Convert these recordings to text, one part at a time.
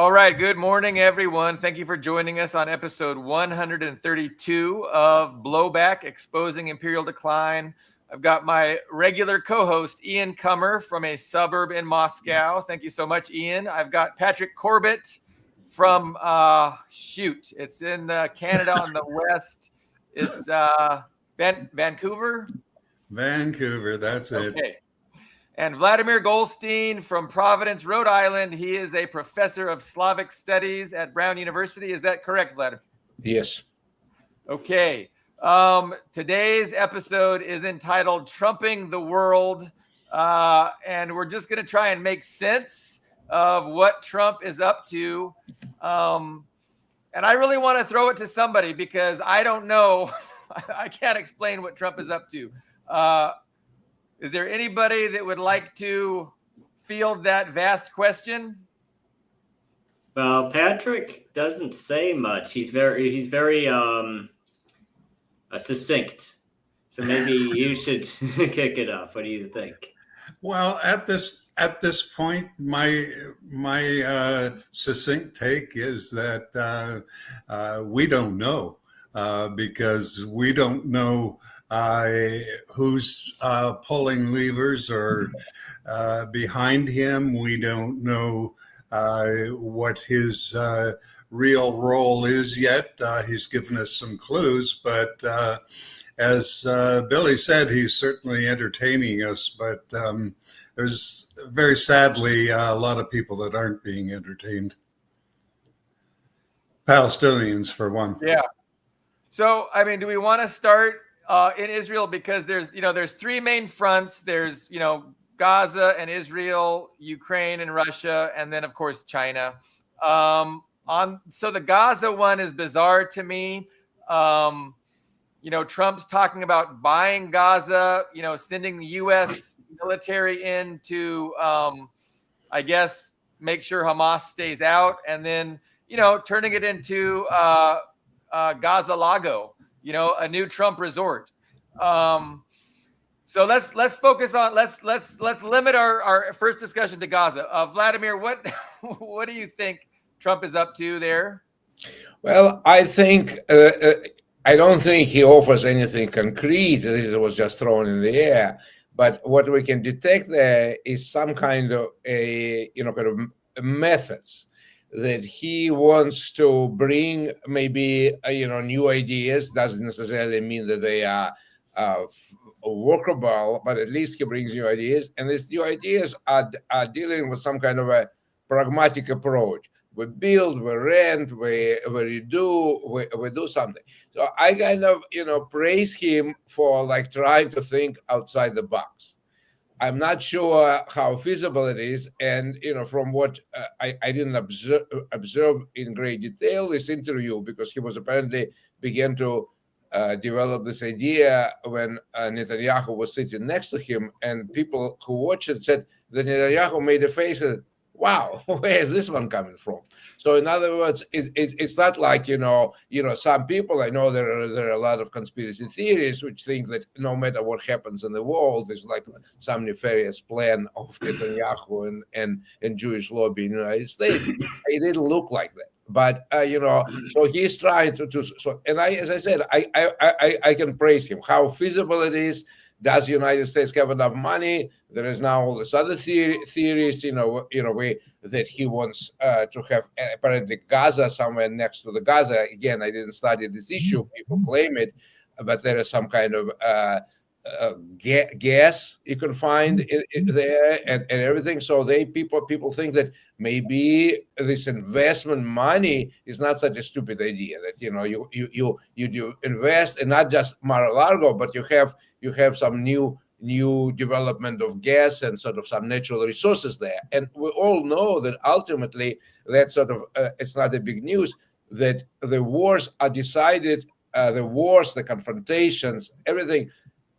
All right. Good morning, everyone. Thank you for joining us on episode 132 of Blowback, Exposing Imperial Decline. I've got my regular co-host, Ian Kummer, from a suburb in Moscow. Thank you so much, Ian. I've got Patrick Corbett from, it's in Canada on the west. It's Vancouver? Vancouver, that's it. Okay. And Vladimir Golstein from Providence, Rhode Island. He is a professor of Slavic studies at Brown University. Is that correct, Vladimir? Yes. Okay. Today's episode is entitled Trumping the World. And we're just going to try and make sense of what Trump is up to. And I really want to throw it to somebody because I don't know. I can't explain what Trump is up to. Is there anybody that would like to field that vast question? Well, Patrick doesn't say much. He's very succinct. So maybe you should kick it off. What do you think? Well, at this point, my succinct take is that we don't know because we don't know who's pulling levers or behind him. We don't know what his real role is yet. He's given us some clues, but as Billy said, he's certainly entertaining us, but there's very sadly a lot of people that aren't being entertained. Palestinians, for one. Yeah. So, I mean, do we want to start in Israel? Because there's three main fronts. There's, Gaza and Israel, Ukraine and Russia, and then, of course, China. So the Gaza one is bizarre to me. Trump's talking about buying Gaza, sending the U.S. military in to, I guess, make sure Hamas stays out, and then, turning it into Gaza Lago, a new Trump resort. So let's focus on let's limit our first discussion to Gaza. Vladimir, what do you think Trump is up to there? Well, I think I don't think he offers anything concrete. This was just thrown in the air. But what we can detect there is some kind of methods that he wants to bring, maybe new ideas. Doesn't necessarily mean that they are workable, but at least he brings new ideas, and these new ideas are dealing with some kind of a pragmatic approach. We build, we rent, we redo, we do something. So I kind of praise him for trying to think outside the box. I'm not sure how feasible it is, and from what I didn't observe in great detail this interview, because he was apparently began to develop this idea when Netanyahu was sitting next to him, and people who watched it said that Netanyahu made a face and, wow, where is this one coming from? So in other words, it's not like, some people, I know there are a lot of conspiracy theories which think that no matter what happens in the world, there's some nefarious plan of Netanyahu and Jewish lobby in the United States. It didn't look like that. But so he's trying to and as I said, I can praise him. How feasible it is? Does the United States have enough money? There is now all this other theories, that he wants to have apparently Gaza somewhere next to the Gaza. Again, I didn't study this issue. People claim it, but there is some kind of gas you can find in there and everything. So people think that maybe this investment money is not such a stupid idea. That you do invest and not just Mar-a-Lago, but you have some new development of gas and sort of some natural resources there. And we all know that ultimately that sort of it's not a big news that the wars are decided, the confrontations, everything.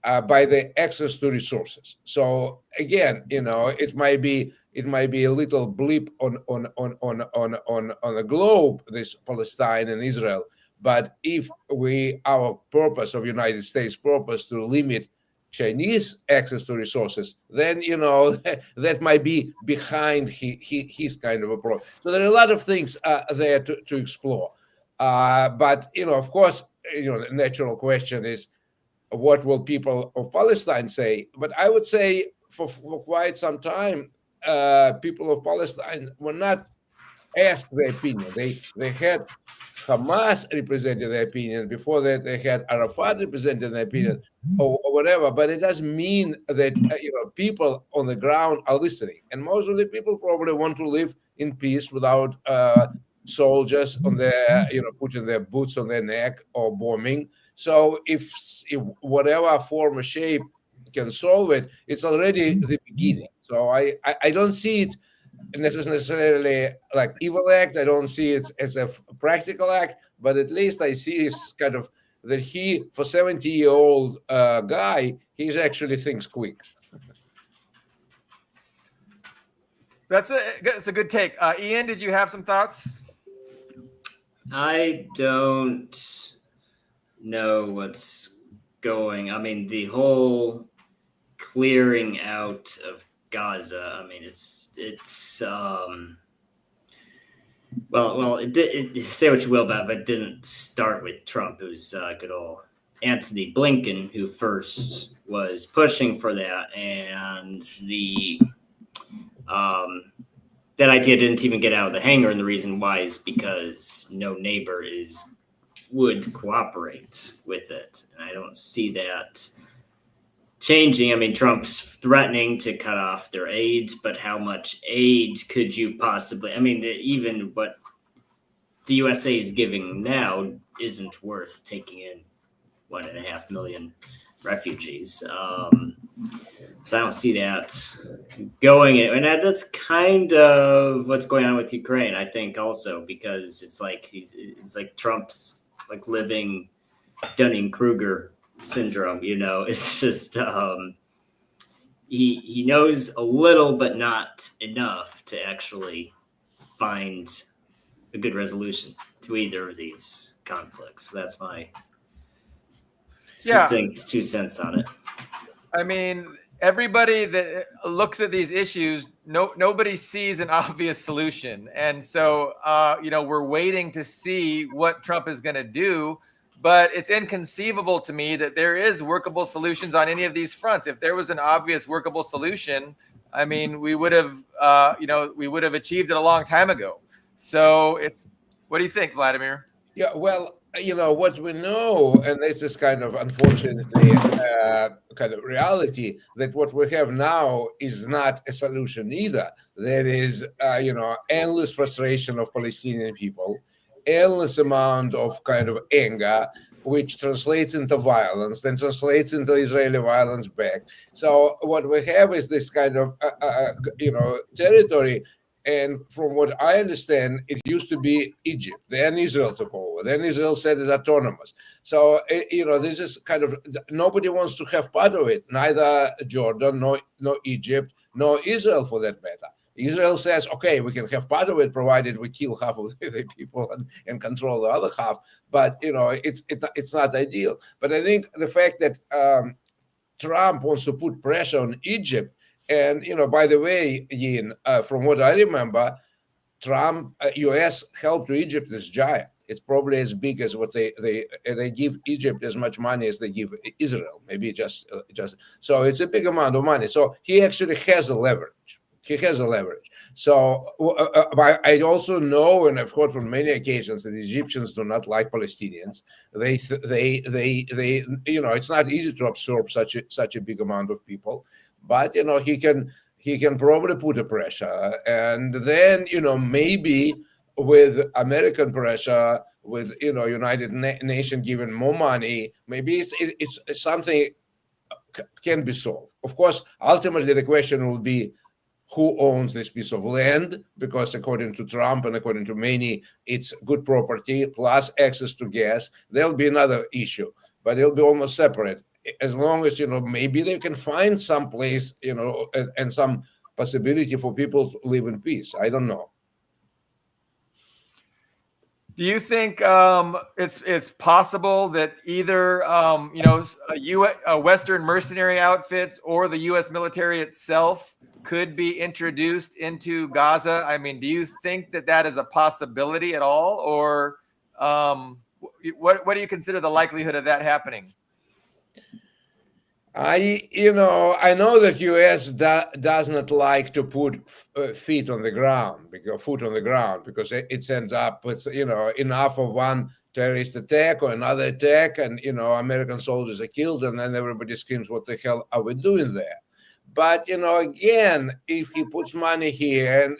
By the access to resources. So again, it might be a little blip on the globe, this Palestine and Israel. But if our purpose of United States purpose to limit Chinese access to resources, then that might be behind his kind of approach. So there are a lot of things there to explore. But of course, the natural question is, what will people of Palestine say? But I would say for quite some time, people of Palestine were not asked their opinion. They had Hamas represented their opinion. Before that, they had Arafat represented their opinion, or whatever. But it doesn't mean that people on the ground are listening. And most of the people probably want to live in peace without soldiers on their, putting their boots on their neck or bombing. So if whatever form or shape can solve it, it's already the beginning. So I don't see it necessarily like evil act. I don't see it as a practical act, but at least I see it's kind of that he, for 70-year-old guy, he actually thinks quick. That's a good take. Ian, did you have some thoughts? I don't know what's going. I mean, the whole clearing out of Gaza. I mean, it's well, say what you will about it, but it didn't start with Trump. It was good old Antony Blinken who first was pushing for that, and that idea didn't even get out of the hangar. And the reason why is because no neighbor would cooperate with it, and I don't see that changing. I mean, Trump's threatening to cut off their aid, but how much aid could you possibly? I mean, even what the USA is giving now isn't worth taking in 1.5 million refugees. So I don't see that going. And that's kind of what's going on with Ukraine, I think, also, because it's like Trump's like living Dunning-Kruger syndrome. It's just he knows a little, but not enough to actually find a good resolution to either of these conflicts. That's my succinct 2 cents on it. I mean, everybody that looks at these issues, nobody sees an obvious solution. And so, we're waiting to see what Trump is going to do. But it's inconceivable to me that there is workable solutions on any of these fronts. If there was an obvious workable solution, I mean, we would have achieved it a long time ago. So what do you think, Vladimir? Yeah, well, what we know, and this is kind of unfortunately kind of reality, that what we have now is not a solution either. There is, endless frustration of Palestinian people, endless amount of kind of anger, which translates into violence, then translates into Israeli violence back. So what we have is this kind of, territory. And from what I understand, it used to be Egypt. Then Israel took over. Then Israel said it's autonomous. So, this is kind of, nobody wants to have part of it, neither Jordan, nor Egypt, nor Israel for that matter. Israel says, okay, we can have part of it provided we kill half of the people and control the other half. But, it's not ideal. But I think the fact that Trump wants to put pressure on Egypt, and, by the way, Ian, from what I remember, Trump, U.S. help to Egypt is giant. It's probably as big as what they give Egypt as much money as they give Israel, maybe just. So it's a big amount of money. So he actually has a leverage. So I also know, and I've heard from many occasions, that the Egyptians do not like Palestinians. They it's not easy to absorb such a big amount of people. But he can probably put a pressure, and then maybe with American pressure, with United Nations giving more money, maybe it's something can be solved. Of course, ultimately the question will be who owns this piece of land, because according to Trump and according to many, it's good property plus access to gas. There'll be another issue, but it'll be almost separate. As long as, maybe they can find some place, and some possibility for people to live in peace. I don't know. Do you think it's possible that either Western mercenary outfits or the U.S. military itself could be introduced into Gaza? I mean, do you think that is a possibility at all, or what do you consider the likelihood of that happening? I know that U.S. does not like to put foot on the ground because it ends up with enough of one terrorist attack or another attack, and American soldiers are killed, and then everybody screams, "What the hell are we doing there?" But again, if he puts money here, and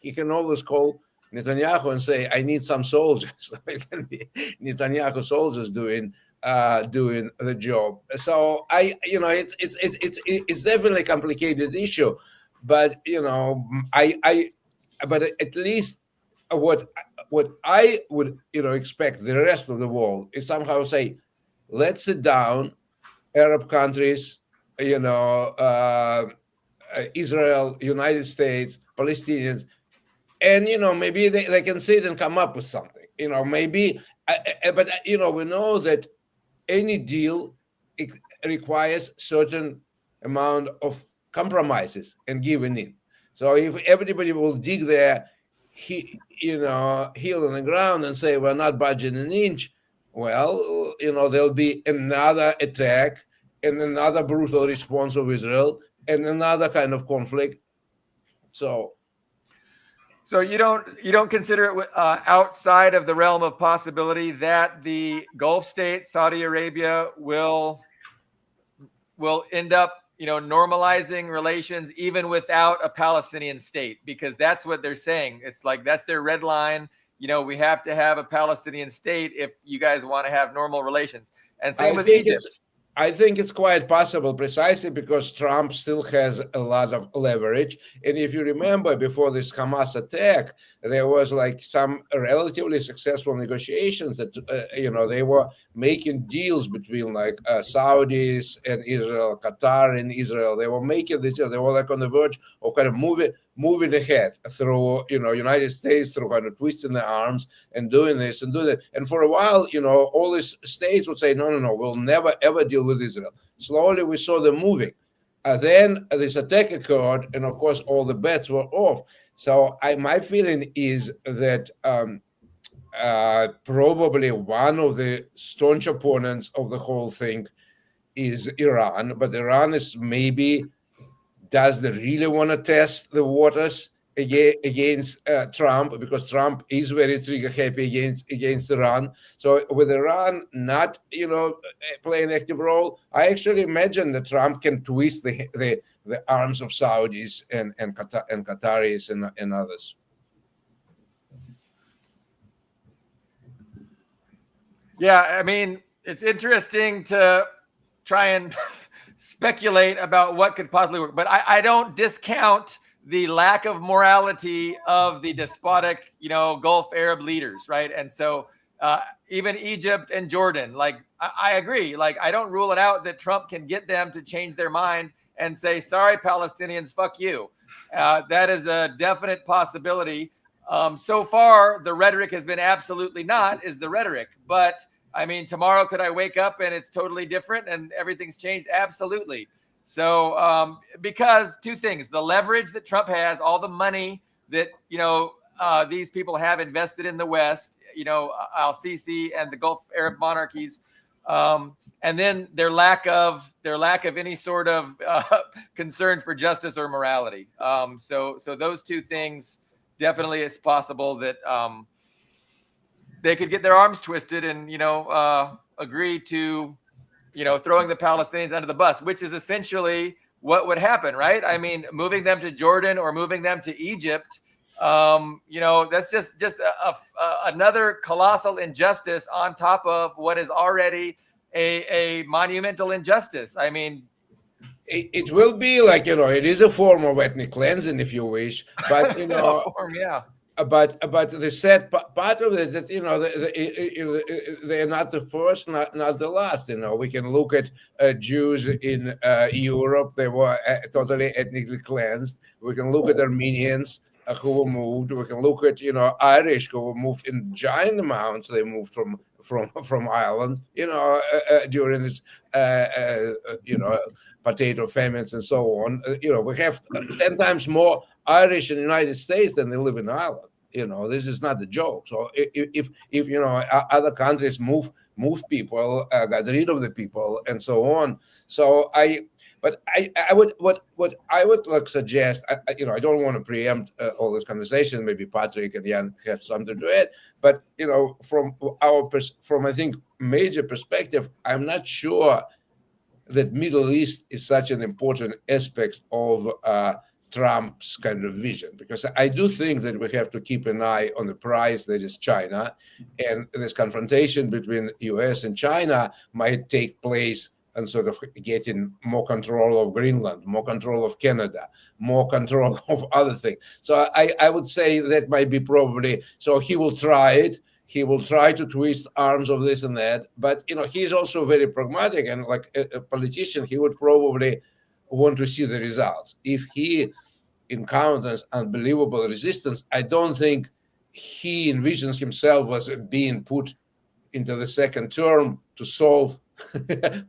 he can always call Netanyahu and say, "I need some soldiers." It can be Netanyahu soldiers doing the job. So it's definitely a complicated issue, but but at least what I would expect the rest of the world is somehow say, let's sit down, Arab countries, Israel, United States, Palestinians, and maybe they can sit and come up with something. Maybe, but we know that any deal requires certain amount of compromises and giving in. So if everybody will dig their heel in the ground and say we're not budging an inch, well, there'll be another attack and another brutal response of Israel and another kind of conflict. So you don't consider it outside of the realm of possibility that the Gulf states, Saudi Arabia, will end up normalizing relations even without a Palestinian state, because that's what they're saying. It's like that's their red line. We have to have a Palestinian state if you guys want to have normal relations. And same with Egypt. I think it's quite possible, precisely because Trump still has a lot of leverage. And if you remember, before this Hamas attack, there was like some relatively successful negotiations that, they were making deals between like Saudis and Israel, Qatar and Israel. They were making this deal. They were like on the verge of kind of moving ahead through, United States, through kind of twisting their arms and doing this and doing that. And for a while, all these states would say, no, we'll never, ever deal with Israel. Slowly, we saw them moving. Then this attack occurred, and of course, all the bets were off. So my feeling is that probably one of the staunch opponents of the whole thing is Iran, but Iran is maybe, does they really want to test the waters against Trump, because Trump is very trigger happy against Iran. So with Iran not playing an active role, I actually imagine that Trump can twist the arms of Saudis and Qataris and others. Yeah, I mean, it's interesting to try and speculate about what could possibly work, but I don't discount the lack of morality of the despotic, Gulf Arab leaders, right? And so even Egypt and Jordan, like I agree, like I don't rule it out that Trump can get them to change their mind and say, sorry, Palestinians, fuck you. That is a definite possibility. So far, the rhetoric has been absolutely not is the rhetoric, but I mean, tomorrow could I wake up and it's totally different and everything's changed? Absolutely. So because two things, the leverage that Trump has, all the money that, these people have invested in the West, Al-Sisi and the Gulf Arab monarchies, and then their lack of any sort of concern for justice or morality. So those two things, definitely it's possible that they could get their arms twisted and, agree to, throwing the Palestinians under the bus, which is essentially what would happen, right? I mean, moving them to Jordan or moving them to Egypt, that's just another colossal injustice on top of what is already a monumental injustice. I mean, it will be like, it is a form of ethnic cleansing, if you wish, but, yeah. But the sad part of it that they're not the first, not the last. We can look at Jews in Europe; they were totally ethnically cleansed. We can look at Armenians who were moved. We can look at Irish who were moved in giant amounts. They moved from Ireland, during this potato famines and so on. We have 10 times more Irish in the United States than they live in Ireland. This is not a joke. So if other countries move people, got rid of the people, and so on. So I would what I would suggest. I don't want to preempt all this conversation. Maybe Patrick and Jan have something to add. But from I think major perspective, I'm not sure that Middle East is such an important aspect of Trump's kind of vision, because I do think that we have to keep an eye on the prize that is China, and this confrontation between U.S. and China might take place and sort of getting more control of Greenland, more control of Canada, more control of other things. So I would say that might be probably, so he will try it. He will try to twist arms of this and that, but he's also very pragmatic, and like a politician, he would probably want to see the results. If he encounters unbelievable resistance, I don't think he envisions himself as being put into the second term to solve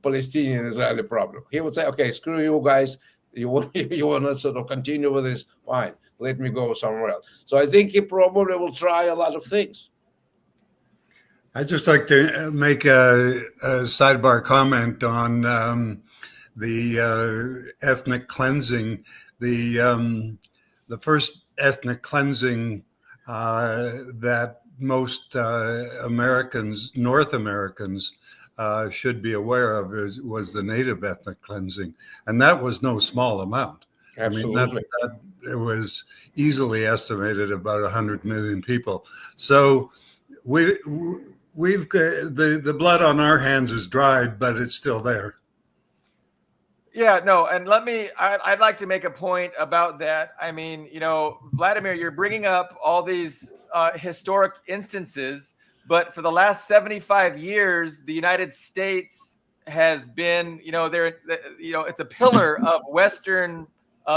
Palestinian-Israeli problem. He would say, okay, screw you guys. You want to sort of continue with this? Fine, let me go somewhere else. So I think he probably will try a lot of things. I'd just like to make a sidebar comment on the ethnic cleansing. The first ethnic cleansing that most North Americans, should be aware of was the native ethnic cleansing, and that was no small amount. Absolutely, it was easily estimated about 100 million people. So we've the blood on our hands is dried, but it's still there. Yeah, no, and I'd like to make a point about that. I mean, Vladimir, you're bringing up all these historic instances, but for the last 75 years, the United States has been, it's a pillar of Western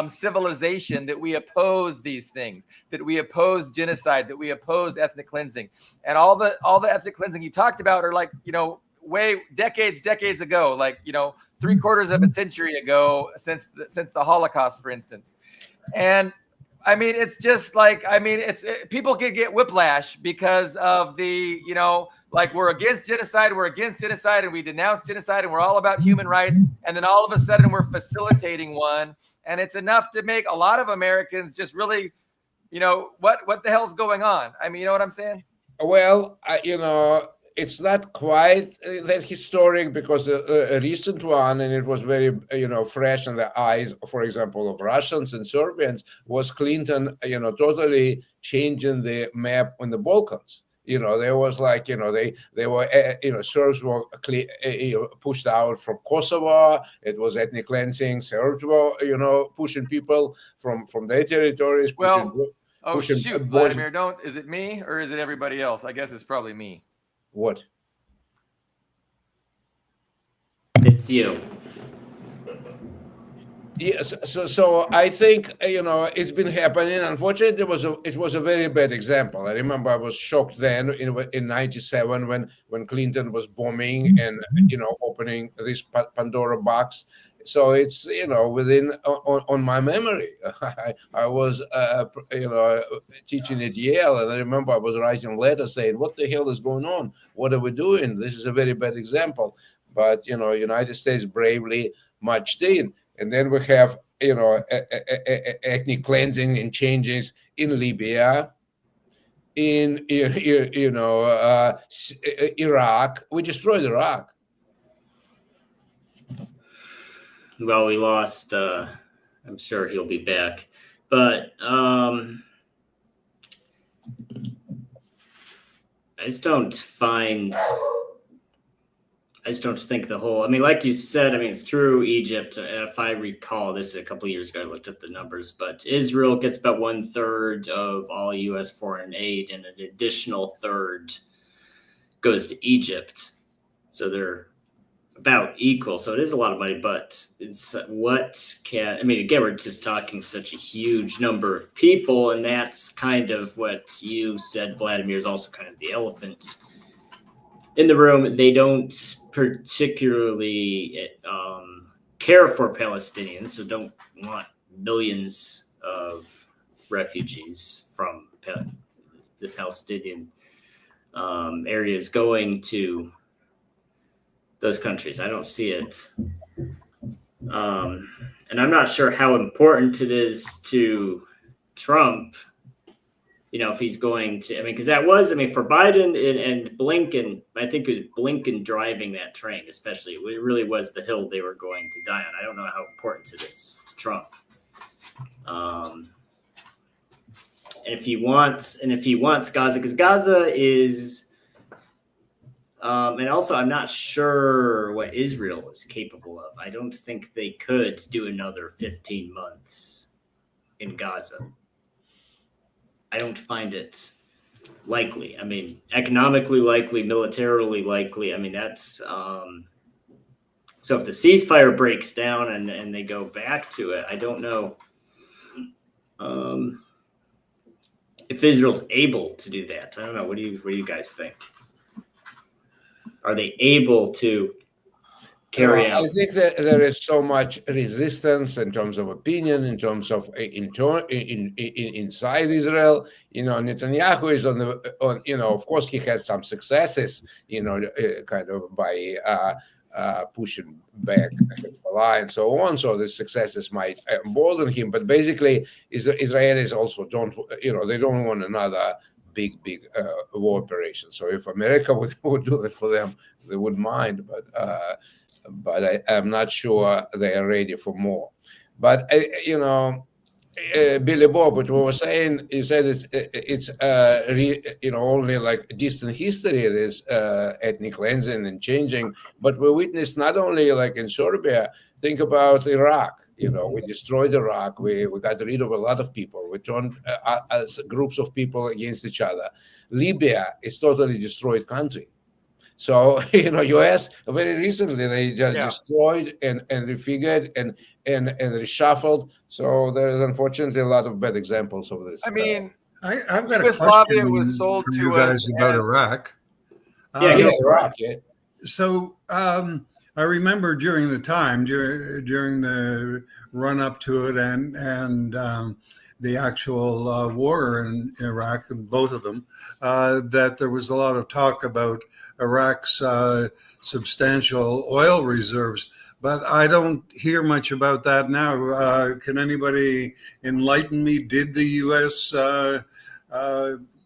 civilization, that we oppose these things, that we oppose genocide, that we oppose ethnic cleansing, and all the ethnic cleansing you talked about are like, way decades ago, like 3/4 of a century ago, since the Holocaust, for instance. And I mean, it's just like, people could get whiplash because of the, we're against genocide, and we denounce genocide, and we're all about human rights. And then all of a sudden we're facilitating one. And it's enough to make a lot of Americans just really, what the hell's going on? I mean, you know what I'm saying? Well, it's not quite that historic, because a recent one, and it was very, fresh in the eyes, for example, of Russians and Serbians, was Clinton, totally changing the map on the Balkans. There was like, they were, Serbs were pushed out from Kosovo. It was ethnic cleansing. Serbs were, pushing people from their territories. Well, shoot, Vladimir, is it me or is it everybody else? I guess it's probably me. What? It's you. Yes. So I think it's been happening. Unfortunately, it was a very bad example. I remember I was shocked then in '97 when Clinton was bombing and opening this Pandora box. So it's within on my memory. I was teaching at Yale, and I remember I was writing letters saying, "What the hell is going on? What are we doing? This is a very bad example." But United States bravely marched in, and then we have ethnic cleansing and changes in Libya, in Iraq. We destroyed Iraq. Well, we lost. I'm sure he'll be back, but I just don't think the whole. I mean, like you said, it's true. Egypt, if I recall, this is a couple of years ago. I looked at the numbers, but Israel gets about 1/3 of all U.S. foreign aid, and an additional third goes to Egypt. So they're about equal. So it is a lot of money, but it's again, we're just talking such a huge number of people, and that's kind of what you said, Vladimir, is also kind of the elephant in the room. They don't particularly care for Palestinians, so don't want millions of refugees from the Palestinian areas going to those countries. I don't see it. And I'm not sure how important it is to Trump, if he's going to, because that was, for Biden and Blinken, I think it was Blinken driving that train, especially. It really was the hill they were going to die on. I don't know how important it is to Trump. And if he wants Gaza, because Gaza is, and also I'm not sure what Israel is capable of. I don't think they could do another 15 months in Gaza. I don't find it likely. Economically likely, militarily likely. That's so if the ceasefire breaks down and they go back to it, I don't know if Israel's able to do that. I don't know. What do you guys think? Are they able to carry out? I think that there is so much resistance in terms of opinion, in terms of inside Israel. Netanyahu is of course he had some successes, kind of by pushing back Hezbollah and so on. So the successes might embolden him, but basically Israelis also don't want another big war operation. So if America would do that for them, they wouldn't mind, but I'm not sure they are ready for more. But Billy Bob, what we were saying, you said it's only like distant history, this ethnic cleansing and changing, but we witnessed not only like in Serbia. Think about Iraq. We destroyed Iraq. We got rid of a lot of people. We turned groups of people against each other. Libya is totally destroyed country. So, U.S. very recently, they just destroyed and refigured and reshuffled. So there's unfortunately a lot of bad examples of this. I've got a Yugoslavia question was sold from to you guys us about as- Iraq. Iraq, yeah. So I remember during the run up to it and the actual war in Iraq, and both of them, that there was a lot of talk about Iraq's substantial oil reserves, but I don't hear much about that now. Can anybody enlighten me? Did the U.S.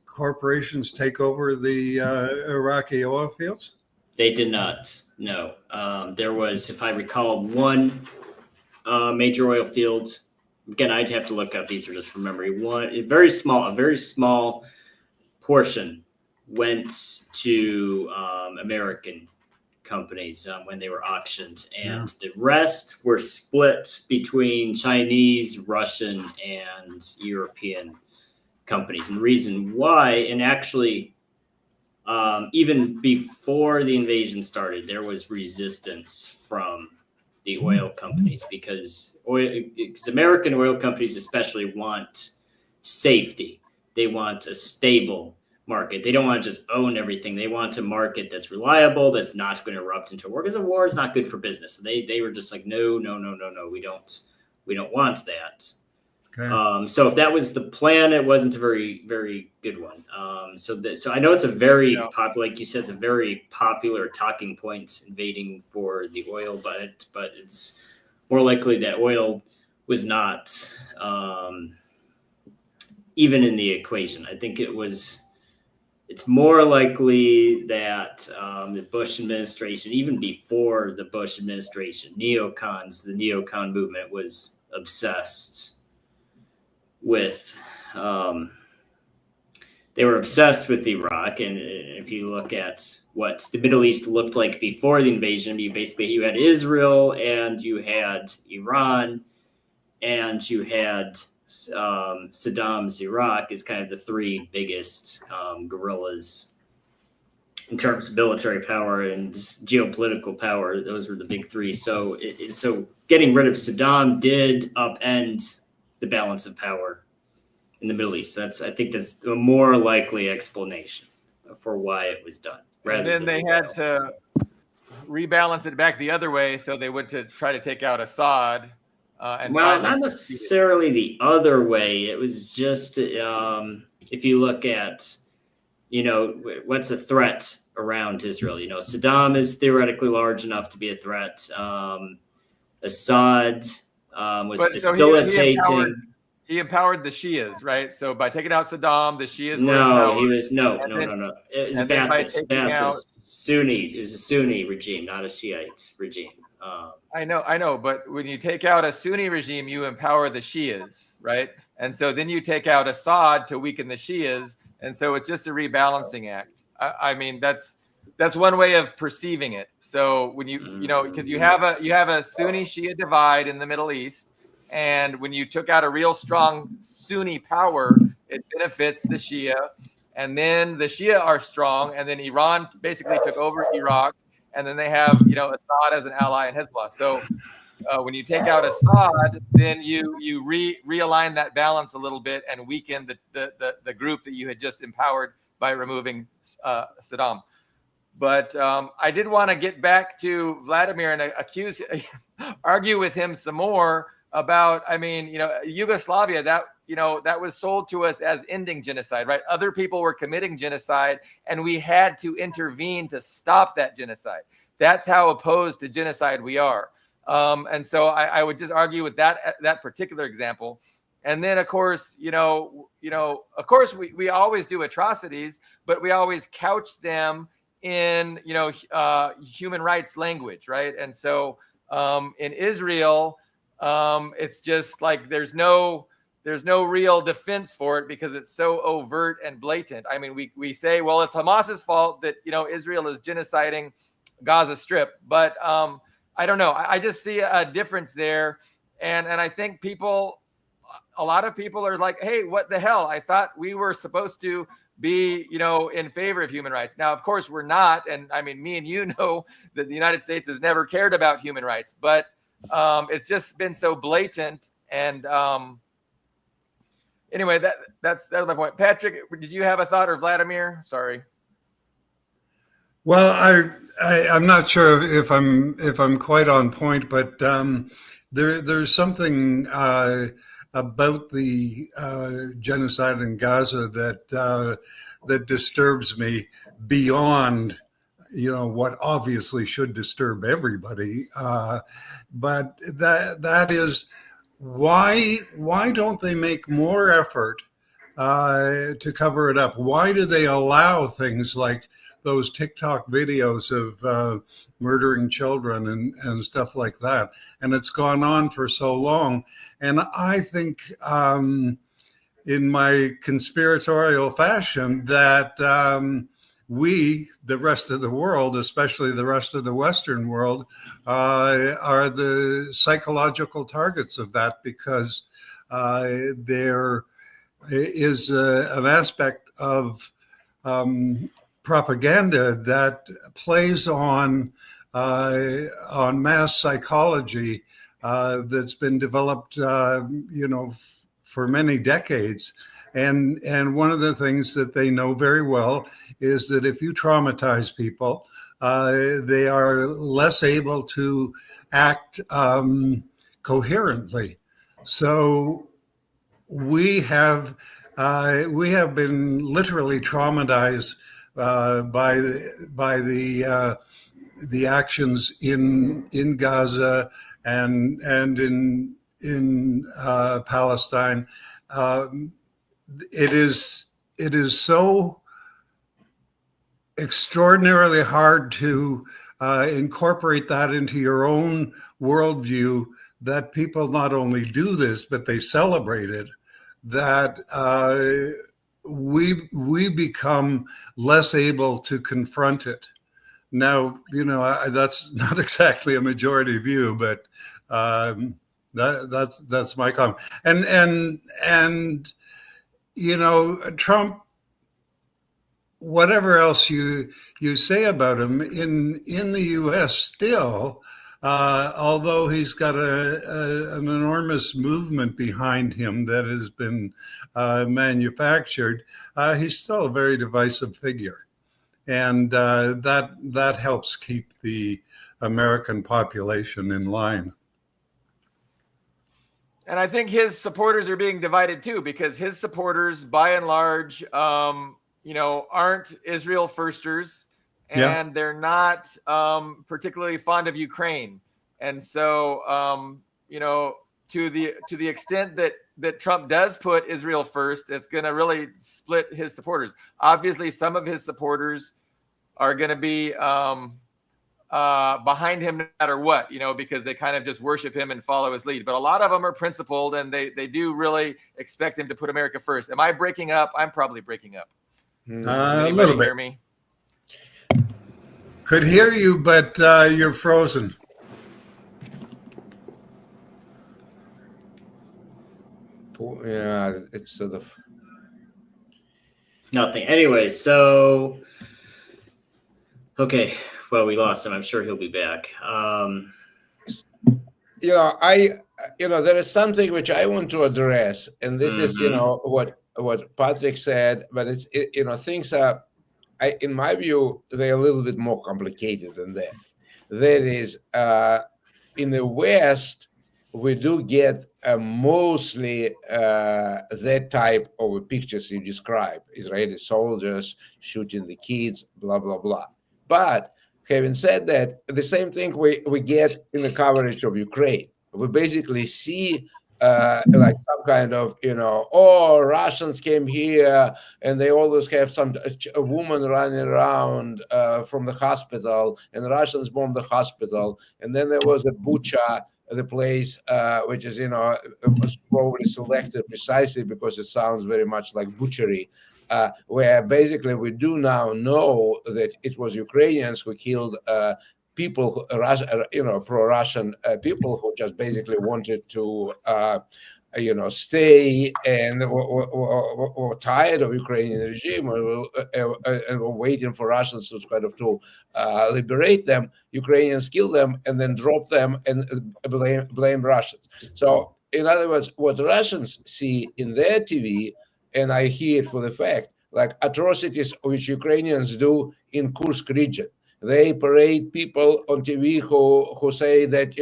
Corporations take over the Iraqi oil fields? They did not. No. There was, if I recall, one major oil field. Again, I'd have to look up. These are just from memory. A very small portion went to American companies when they were auctioned, and the rest were split between Chinese, Russian, and European companies. And the reason why, and actually, even before the invasion started, there was resistance from the oil companies because American oil companies especially want safety. They want a stable market. They don't want to just own everything. They want a market that's reliable, that's not going to erupt into a war, because a war is not good for business. So they were just like, no, we don't want that. Okay. So if that was the plan, it wasn't a very, very good one. So I know it's a very popular, like you said, it's a very popular talking point, invading for the oil, but it's more likely that oil was not even in the equation. I think it's more likely that the Bush administration, even before the Bush administration, the neocon movement was obsessed with, they were obsessed with Iraq. And if you look at what the Middle East looked like before the invasion, you had Israel, and you had Iran, and you had Saddam's Iraq is kind of the three biggest guerrillas in terms of military power and geopolitical power. Those were the big three. So, so getting rid of Saddam did upend the balance of power in the Middle East. I think that's a more likely explanation for why it was done. And then they had to rebalance it back the other way, so they went to try to take out Assad. Not necessarily the other way. It was just if you look at, what's a threat around Israel? Saddam is theoretically large enough to be a threat. Assad was facilitating. So he empowered the Shias, right? So by taking out Saddam, the Shias were empowered. It was Sunnis. It was a Sunni regime, not a Shiite regime. I know, but when you take out a Sunni regime, you empower the Shias, right? And so then you take out Assad to weaken the Shias, and so it's just a rebalancing act. I mean, that's one way of perceiving it. So when because you have a Sunni Shia divide in the Middle East, and when you took out a real strong Sunni power, it benefits the Shia, and then the Shia are strong, and then Iran basically took over Iraq. And then they have, Assad as an ally in Hezbollah. So when you take out Assad, then you realign that balance a little bit and weaken the group that you had just empowered by removing Saddam. But I did want to get back to Vladimir and argue with him some more about, Yugoslavia, that was sold to us as ending genocide, right? Other people were committing genocide, and we had to intervene to stop that genocide. That's how opposed to genocide we are. And so I would just argue with that particular example. And then, of course, we always do atrocities, but we always couch them in, human rights language, right? And so in Israel, it's just like there's no real defense for it because it's so overt and blatant. I mean, we say, well, it's Hamas's fault that, Israel is genociding Gaza Strip, but I don't know. I just see a difference there. And I think a lot of people are like, hey, what the hell? I thought we were supposed to be, in favor of human rights. Now, of course, we're not. And I mean, me and you know that the United States has never cared about human rights, but it's just been so blatant. And anyway, that's my point. Patrick, did you have a thought, or Vladimir? Sorry. Well, I'm not sure if I'm quite on point, but there's something about the genocide in Gaza that disturbs me beyond what obviously should disturb everybody. But that is why don't they make more effort to cover it up? Why do they allow things like those TikTok videos of murdering children and stuff like that? And it's gone on for so long. And I think in my conspiratorial fashion that we, the rest of the world, especially the rest of the Western world, are the psychological targets of that, because there is an aspect of propaganda that plays on mass psychology that's been developed, for many decades. And one of the things that they know very well is that if you traumatize people, they are less able to act coherently. So we have been literally traumatized by the actions in Gaza and in Palestine. It is so extraordinarily hard to incorporate that into your own worldview that people not only do this, but they celebrate it, that we become less able to confront it. Now, that's not exactly a majority view, but that's my comment. And Trump whatever else you say about him in the U.S. still, although he's got an enormous movement behind him that has been manufactured, he's still a very divisive figure, and that helps keep the American population in line. And I think his supporters are being divided too, because his supporters, by and large, aren't Israel firsters, and they're not particularly fond of Ukraine. And so, to the extent that Trump does put Israel first, it's going to really split his supporters. Obviously, some of his supporters are going to be behind him no matter what, because they kind of just worship him and follow his lead. But a lot of them are principled, and they do really expect him to put America first. Am I breaking up? I'm probably breaking up. A little bit. Hear me? Could hear you, but you're frozen. Yeah, it's sort of nothing. Anyway, so okay. Well, we lost him. I'm sure he'll be back. There is something which I want to address, and this is, what Patrick said, but it's, things are, in my view, they're a little bit more complicated than that. That is, in the West, we do get mostly that type of pictures you describe: Israeli soldiers shooting the kids, blah, blah, blah. But having said that, the same thing we get in the coverage of Ukraine. We basically see like some kind of, Russians came here, and they always have a woman running around from the hospital, and the Russians bombed the hospital. And then there was a Bucha, the place, which is, was probably selected precisely because it sounds very much like butchery. Where basically we do now know that it was Ukrainians who killed people, pro-Russian people who just basically wanted to, stay and were tired of Ukrainian regime and were waiting for Russians to to liberate them. Ukrainians killed them and then dropped them and blame Russians. So, in other words, what Russians see in their TV, and I hear it for the fact, like atrocities which Ukrainians do in Kursk region. They parade people on TV who say that,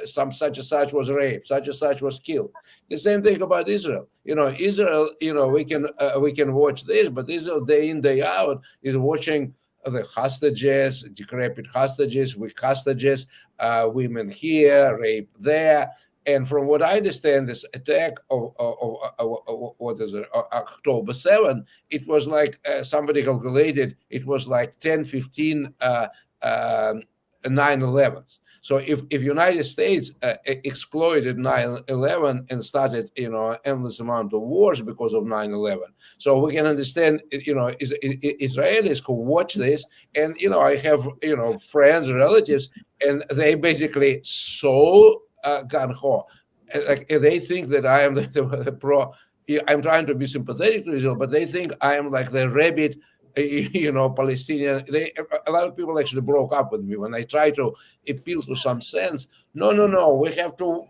some such and such was raped, such and such was killed. The same thing about Israel. Israel, we can watch this, but Israel day in, day out is watching the hostages, decrepit hostages, weak hostages, women here, rape there. And from what I understand, this attack of what is it, October 7, it was like somebody calculated, it was like 10, 15 9/11s. So if United States exploited 9/11 and started, endless amount of wars because of 9/11, so we can understand, Israelis who watch this, and I have friends, relatives, and they basically gung-ho. Like they think that I am the pro. I'm trying to be sympathetic to Israel, but they think I am like the rabid, Palestinian. A lot of people actually broke up with me when I try to appeal to some sense. No. We have to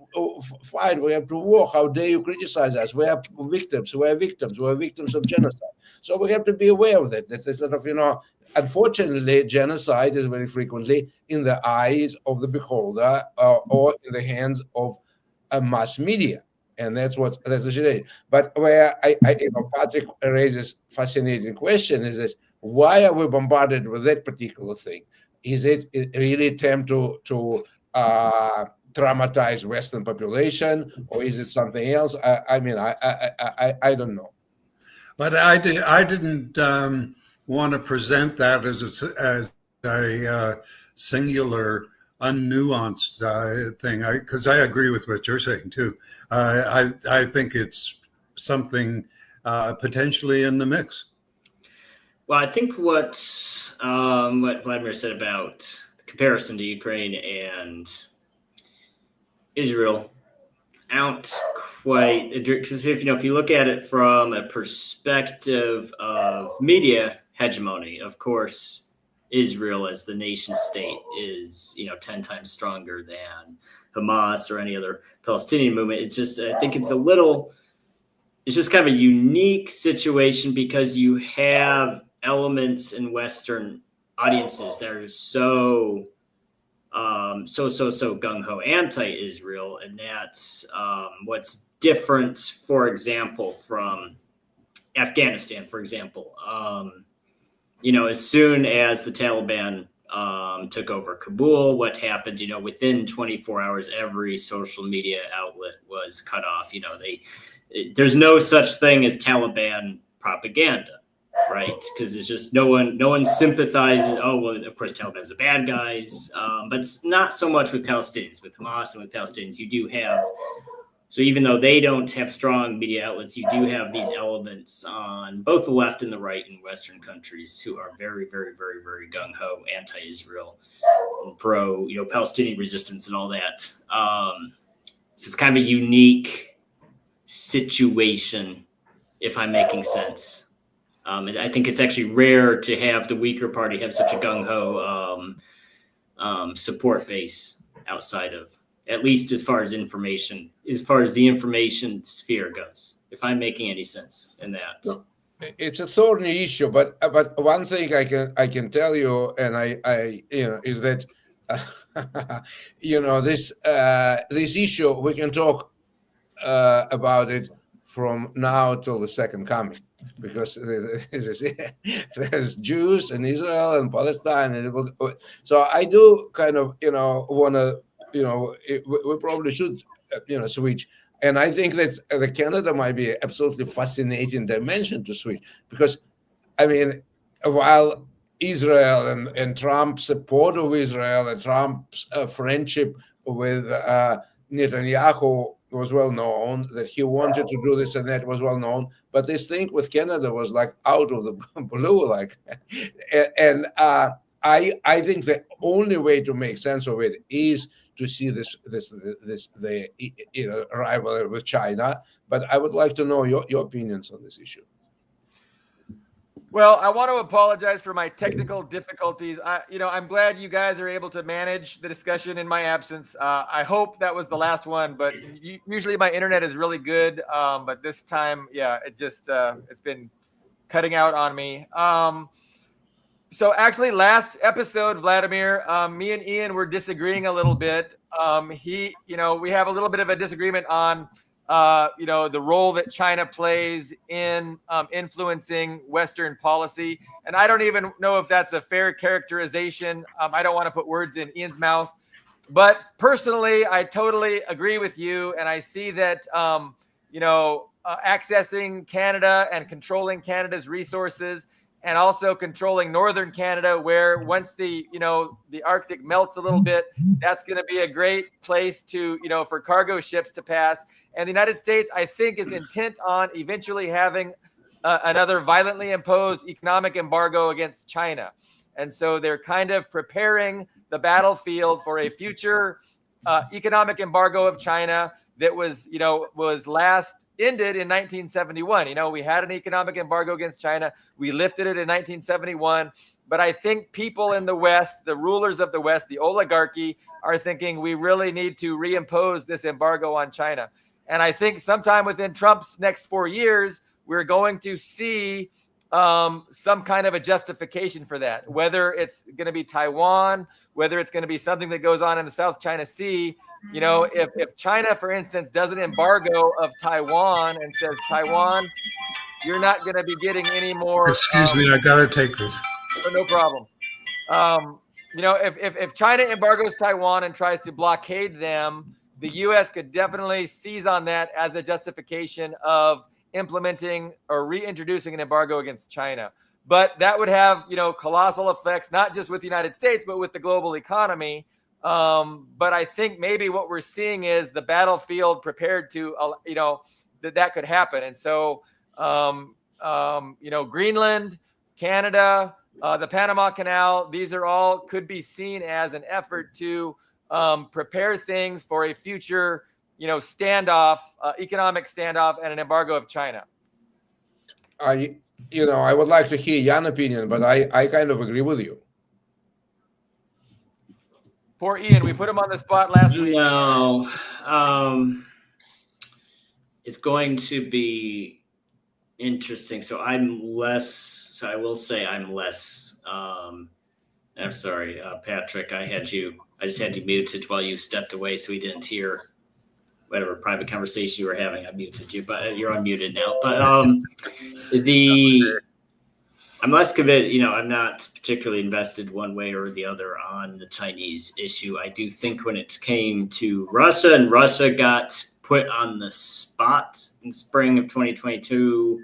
fight. We have to war. How dare you criticize us? We are victims. We are victims. We are victims of genocide. So we have to be aware of that. That is sort of, unfortunately, genocide is very frequently in the eyes of the beholder or in the hands of a mass media. And that's the situation. But where Patrick raises fascinating question is this: why are we bombarded with that particular thing? Is it really attempt to traumatize Western population, or is it something else? I don't know. But I didn't want to present that as a singular, unnuanced thing, because I agree with what you're saying too. I think it's something potentially in the mix. Well, I think what Vladimir said about the comparison to Ukraine and Israel, I don't quite, because if you look at it from a perspective of media, hegemony. Of course, Israel as the nation state is, 10 times stronger than Hamas or any other Palestinian movement. It's just, I think it's just kind of a unique situation because you have elements in Western audiences that are so gung-ho anti-Israel, and that's what's different, for example, from Afghanistan, for example. As soon as the Taliban took over Kabul, what happened, within 24 hours, every social media outlet was cut off. There's no such thing as Taliban propaganda, right? Because it's just no one sympathizes. Oh, well, of course, Taliban's the bad guys, but it's not so much with Palestinians. With Hamas and with Palestinians, you do have. So even though they don't have strong media outlets, you do have these elements on both the left and the right in Western countries who are very, very, very, very gung-ho, anti-Israel, and pro, Palestinian resistance and all that. So it's kind of a unique situation, if I'm making sense. I think it's actually rare to have the weaker party have such a gung-ho support base outside of, at least as far as the information sphere goes, if I'm making any sense in that. No, it's a thorny issue, but one thing I can tell you, and I is that this issue we can talk about it from now till the second coming, because there's Jews in Israel and Palestine, and so I do kind of want to. We probably should, switch. And I think that the Canada might be an absolutely fascinating dimension to switch, because, while Israel and Trump's support of Israel and Trump's friendship with Netanyahu was well known, that he wanted to do this and that was well known, but this thing with Canada was like out of the blue, and I think the only way to make sense of it is to see the rivalry with China. But I would like to know your opinions on this issue. Well, I want to apologize for my technical difficulties. I'm glad you guys are able to manage the discussion in my absence. I hope that was the last one, but usually my internet is really good. But this time, it just it's been cutting out on me. So actually, last episode, Vladimir, me and Ian were disagreeing a little bit. We have a little bit of a disagreement on, the role that China plays in influencing Western policy. And I don't even know if that's a fair characterization. I don't want to put words in Ian's mouth. But personally, I totally agree with you. And I see that, accessing Canada and controlling Canada's resources, and also controlling northern Canada, where once the Arctic melts a little bit, that's going to be a great place to, for cargo ships to pass. And the United States, I think, is intent on eventually having another violently imposed economic embargo against China. And so they're kind of preparing the battlefield for a future economic embargo of China that was last ended in 1971. We had an economic embargo against China. We lifted it in 1971. But I think people in the West, the rulers of the West, the oligarchy, are thinking we really need to reimpose this embargo on China. And I think sometime within Trump's next 4 years, we're going to see some kind of a justification for that, whether it's going to be Taiwan, whether it's going to be something that goes on in the South China Sea. If China, for instance, does an embargo of Taiwan and says, Taiwan, you're not going to be getting any more. Excuse me, I got to take this. No problem. If China embargoes Taiwan and tries to blockade them, the U.S. could definitely seize on that as a justification of implementing or reintroducing an embargo against China. But that would have, colossal effects, not just with the United States, but with the global economy. But I think maybe what we're seeing is the battlefield prepared to, that could happen. And so, Greenland, Canada, the Panama Canal, these are all could be seen as an effort to prepare things for a future, economic standoff and an embargo of China. I would like to hear your opinion, but I kind of agree with you. Poor Ian, we put him on the spot last week. No, it's going to be interesting. So I will say I'm less. I'm sorry, Patrick. I just had you muted while you stepped away, so we didn't hear whatever private conversation you were having. I muted you, but you're unmuted now. But I'm less convinced. I'm not particularly invested one way or the other on the Chinese issue. I do think when it came to Russia, and Russia got put on the spot in spring of 2022,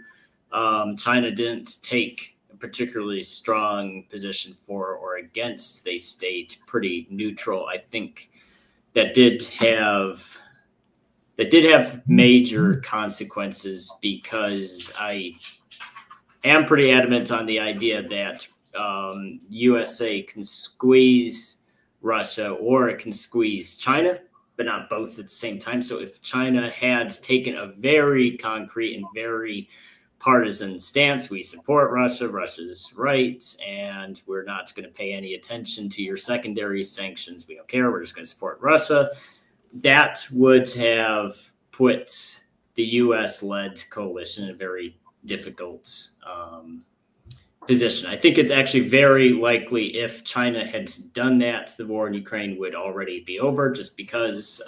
China didn't take a particularly strong position for or against. They stayed pretty neutral. I think that did have major consequences, because I am pretty adamant on the idea that USA can squeeze Russia or it can squeeze China, but not both at the same time. So if China had taken a very concrete and very partisan stance, we support Russia, Russia's right, and we're not going to pay any attention to your secondary sanctions. We don't care. We're just going to support Russia. That would have put the US-led coalition in a very difficult position. I think it's actually very likely if China had done that, the war in Ukraine would already be over, just because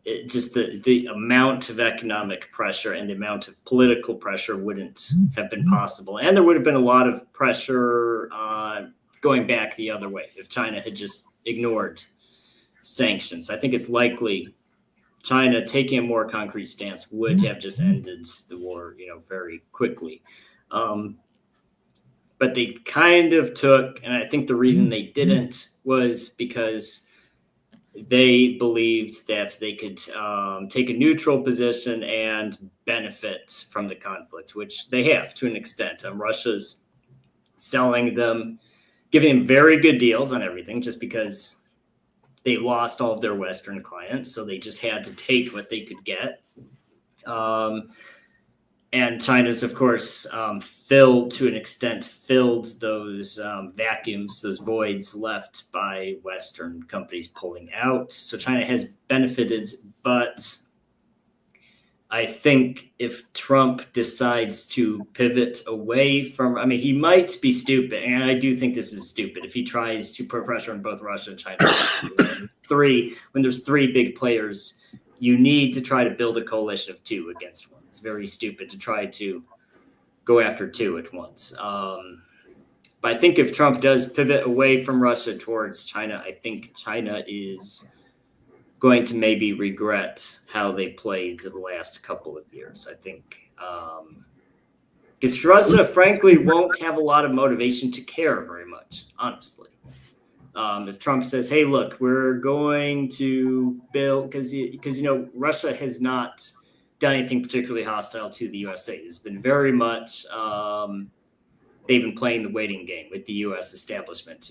the amount of economic pressure and the amount of political pressure wouldn't have been possible. And there would have been a lot of pressure going back the other way if China had just ignored sanctions. I think it's likely China taking a more concrete stance would have just ended the war, very quickly. But they kind of took, and I think the reason they didn't was because they believed that they could take a neutral position and benefit from the conflict, which they have to an extent. Russia's selling them, giving them very good deals on everything, just because they lost all of their Western clients, so they just had to take what they could get. And China's, of course, filled those vacuums, those voids left by Western companies pulling out. So China has benefited, but I think if Trump decides to pivot away from, he might be stupid, and I do think this is stupid, if he tries to put pressure on both Russia and China. When there's three big players, you need to try to build a coalition of two against one. It's very stupid to try to go after two at once. But I think if Trump does pivot away from Russia towards China, I think China is going to maybe regret how they played the last couple of years. I think because Russia, frankly, won't have a lot of motivation to care very much, honestly. If Trump says, hey, look, we're going to build, because Russia has not done anything particularly hostile to the USA. It's been very much, they've been playing the waiting game with the US establishment.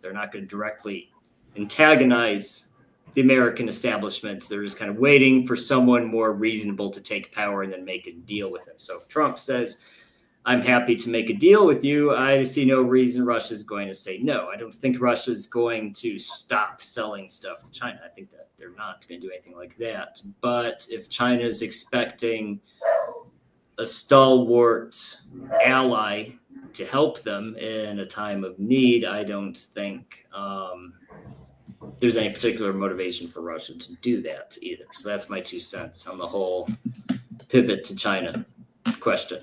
They're not going to directly antagonize the American establishment. They're just kind of waiting for someone more reasonable to take power and then make a deal with him. So if Trump says, I'm happy to make a deal with you, I see no reason Russia's going to say no. I don't think Russia's going to stop selling stuff to China. I think that they're not going to do anything like that. But if China's expecting a stalwart ally to help them in a time of need, I don't think there's any particular motivation for Russia to do that either. So that's my 2 cents on the whole pivot to China question.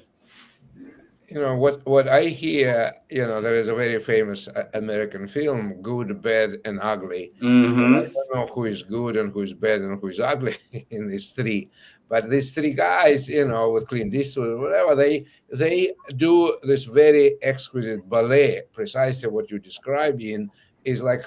What I hear, there is a very famous American film, Good, Bad, and Ugly. Mm-hmm. I don't know who is good and who is bad and who is ugly in these three. But these three guys, with Clint Eastwood or whatever, they do this very exquisite ballet. Precisely what you describe is like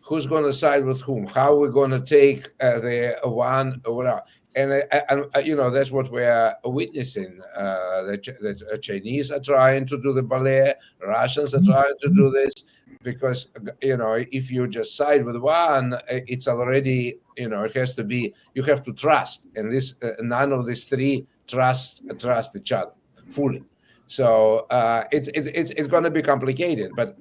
who's going to side with whom, how we're going to take the one or whatever. And that's what we are witnessing. The Chinese are trying to do the ballet. Russians are trying to do this because, if you just side with one, it's already, it has to be, you have to trust. And this none of these three trust each other fully. So it's going to be complicated. But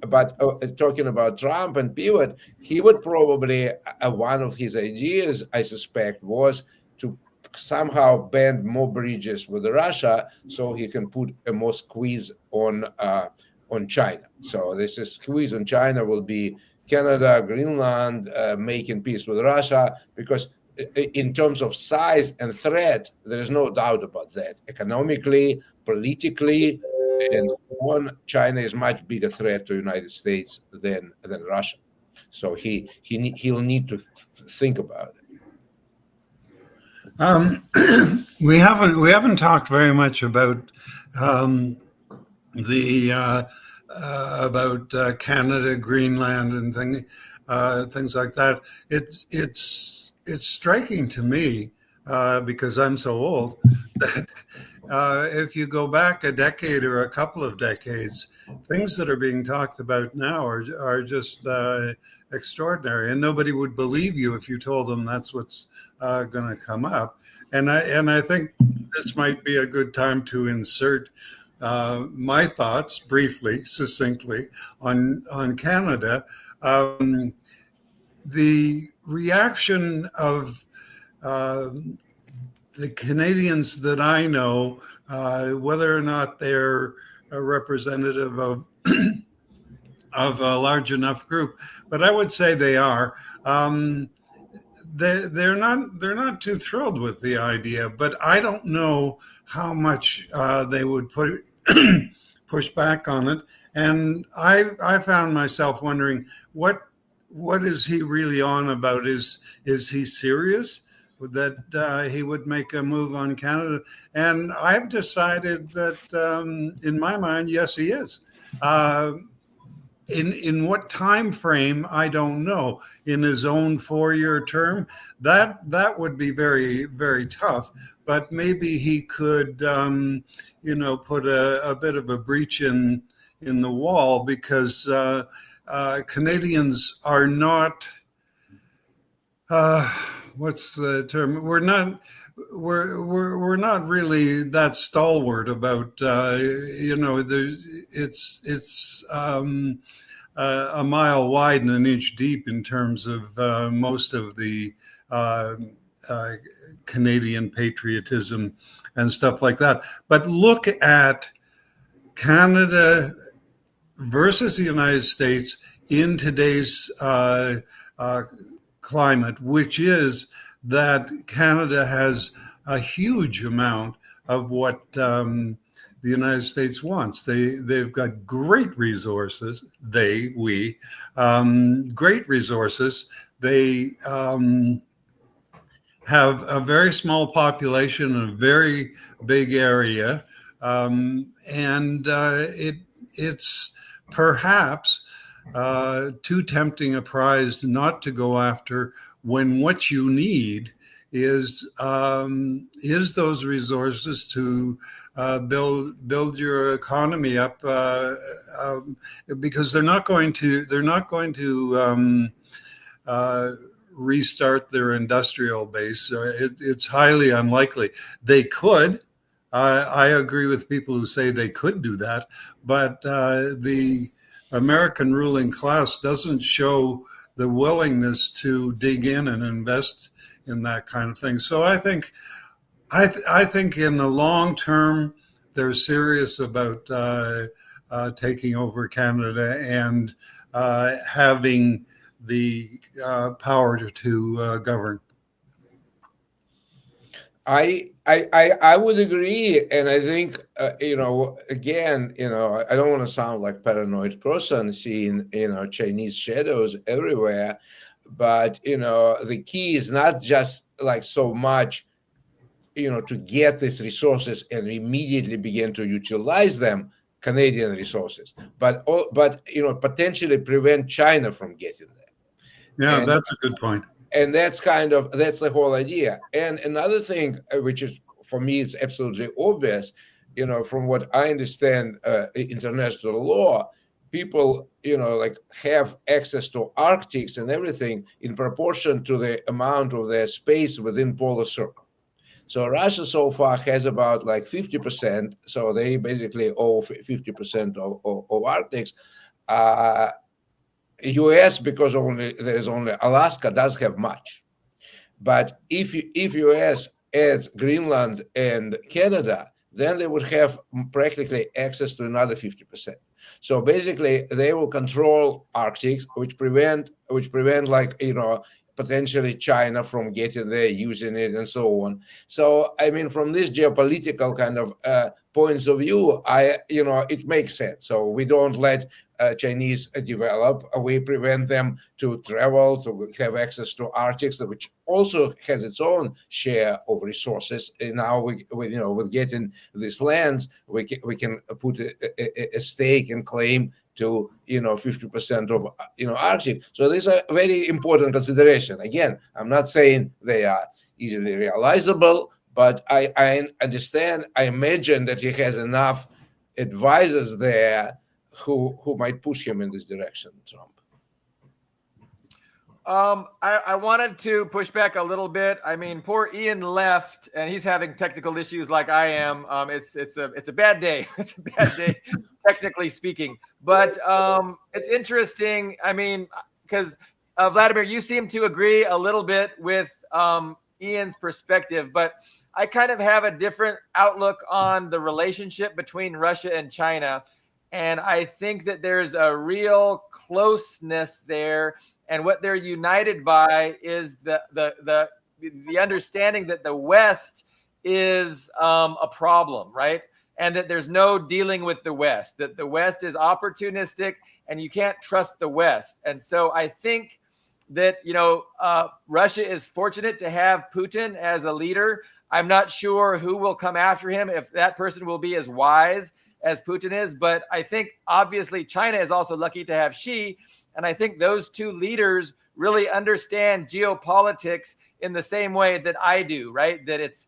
talking about Trump and pivot, he would probably one of his ideas, I suspect, was to somehow bend more bridges with Russia so he can put a more squeeze on China. So this is squeeze on China will be Canada, Greenland, making peace with Russia, because in terms of size and threat, there is no doubt about that. Economically, politically, and so on, China is much bigger threat to the United States than Russia. So he'll need to think about it. We haven't talked very much about about Canada, Greenland, and things like that. It's striking to me because I'm so old that if you go back a decade or a couple of decades, things that are being talked about now are just extraordinary, and nobody would believe you if you told them that's what's going to come up. And I think this might be a good time to insert my thoughts briefly, succinctly, on Canada. The reaction of the Canadians that I know, whether or not they're a representative of of a large enough group, but I would say they are. They're not too thrilled with the idea, but I don't know how much they would push back on it. And I found myself wondering what is he really on about? Is he serious that he would make a move on Canada? And I've decided that in my mind, yes, he is. In what time frame, I don't know. In his own 4-year term, that would be very, very tough. But maybe he could, put a bit of a breach in the wall, because Canadians are not. What's the term? We're not really that stalwart about. It's a mile wide and an inch deep in terms of most of the Canadian patriotism and stuff like that. But look at Canada versus the United States in today's climate, which is that Canada has a huge amount of what the United States wants. They've got great resources. Great resources. They have a very small population in a very big area, and it's perhaps too tempting a prize not to go after, when what you need is those resources to build your economy up, because they're not going to restart their industrial base. It's highly unlikely. They could. I agree with people who say they could do that, but the American ruling class doesn't show the willingness to dig in and invest in that kind of thing. So I think in the long term, they're serious about taking over Canada and having the power to govern. I would agree, and I think again, I don't want to sound like paranoid person seeing Chinese shadows everywhere, but the key is not just like so much to get these resources and immediately begin to utilize them, Canadian resources, but potentially prevent China from getting them. Yeah, that's a good point. And that's the whole idea. And another thing, which is for me, it's absolutely obvious, from what I understand, international law, people, have access to Arctics and everything in proportion to the amount of their space within polar circle. So Russia so far has about like 50%. So they basically own 50% of Arctics. US, because there is only Alaska, does have much. But if US adds Greenland and Canada, then they would have practically access to another 50%. So basically, they will control Arctic, which prevent like potentially China from getting there, using it, and so on. So I mean, from this geopolitical kind of points of view, it makes sense. So we don't let Chinese develop. We prevent them to travel, to have access to Arctic, which also has its own share of resources. And now with getting these lands, we can put a stake and claim to 50% of Arctic. So these are very important consideration. Again, I'm not saying they are easily realizable, but I understand. I imagine that he has enough advisors there who might push him in this direction, Trump. I wanted to push back a little bit. I mean, poor Ian left, and he's having technical issues like I am. It's a bad day. It's a bad day, technically speaking. But it's interesting. I mean, because Vladimir, you seem to agree a little bit with Ian's perspective, but I kind of have a different outlook on the relationship between Russia and China. And I think that there's a real closeness there. And what they're united by is the understanding that the West is a problem, right? And that there's no dealing with the West, that the West is opportunistic and you can't trust the West. And so I think that, Russia is fortunate to have Putin as a leader. I'm not sure who will come after him, if that person will be as wise as Putin is. But I think obviously China is also lucky to have Xi. And I think those two leaders really understand geopolitics in the same way that I do, right? That it's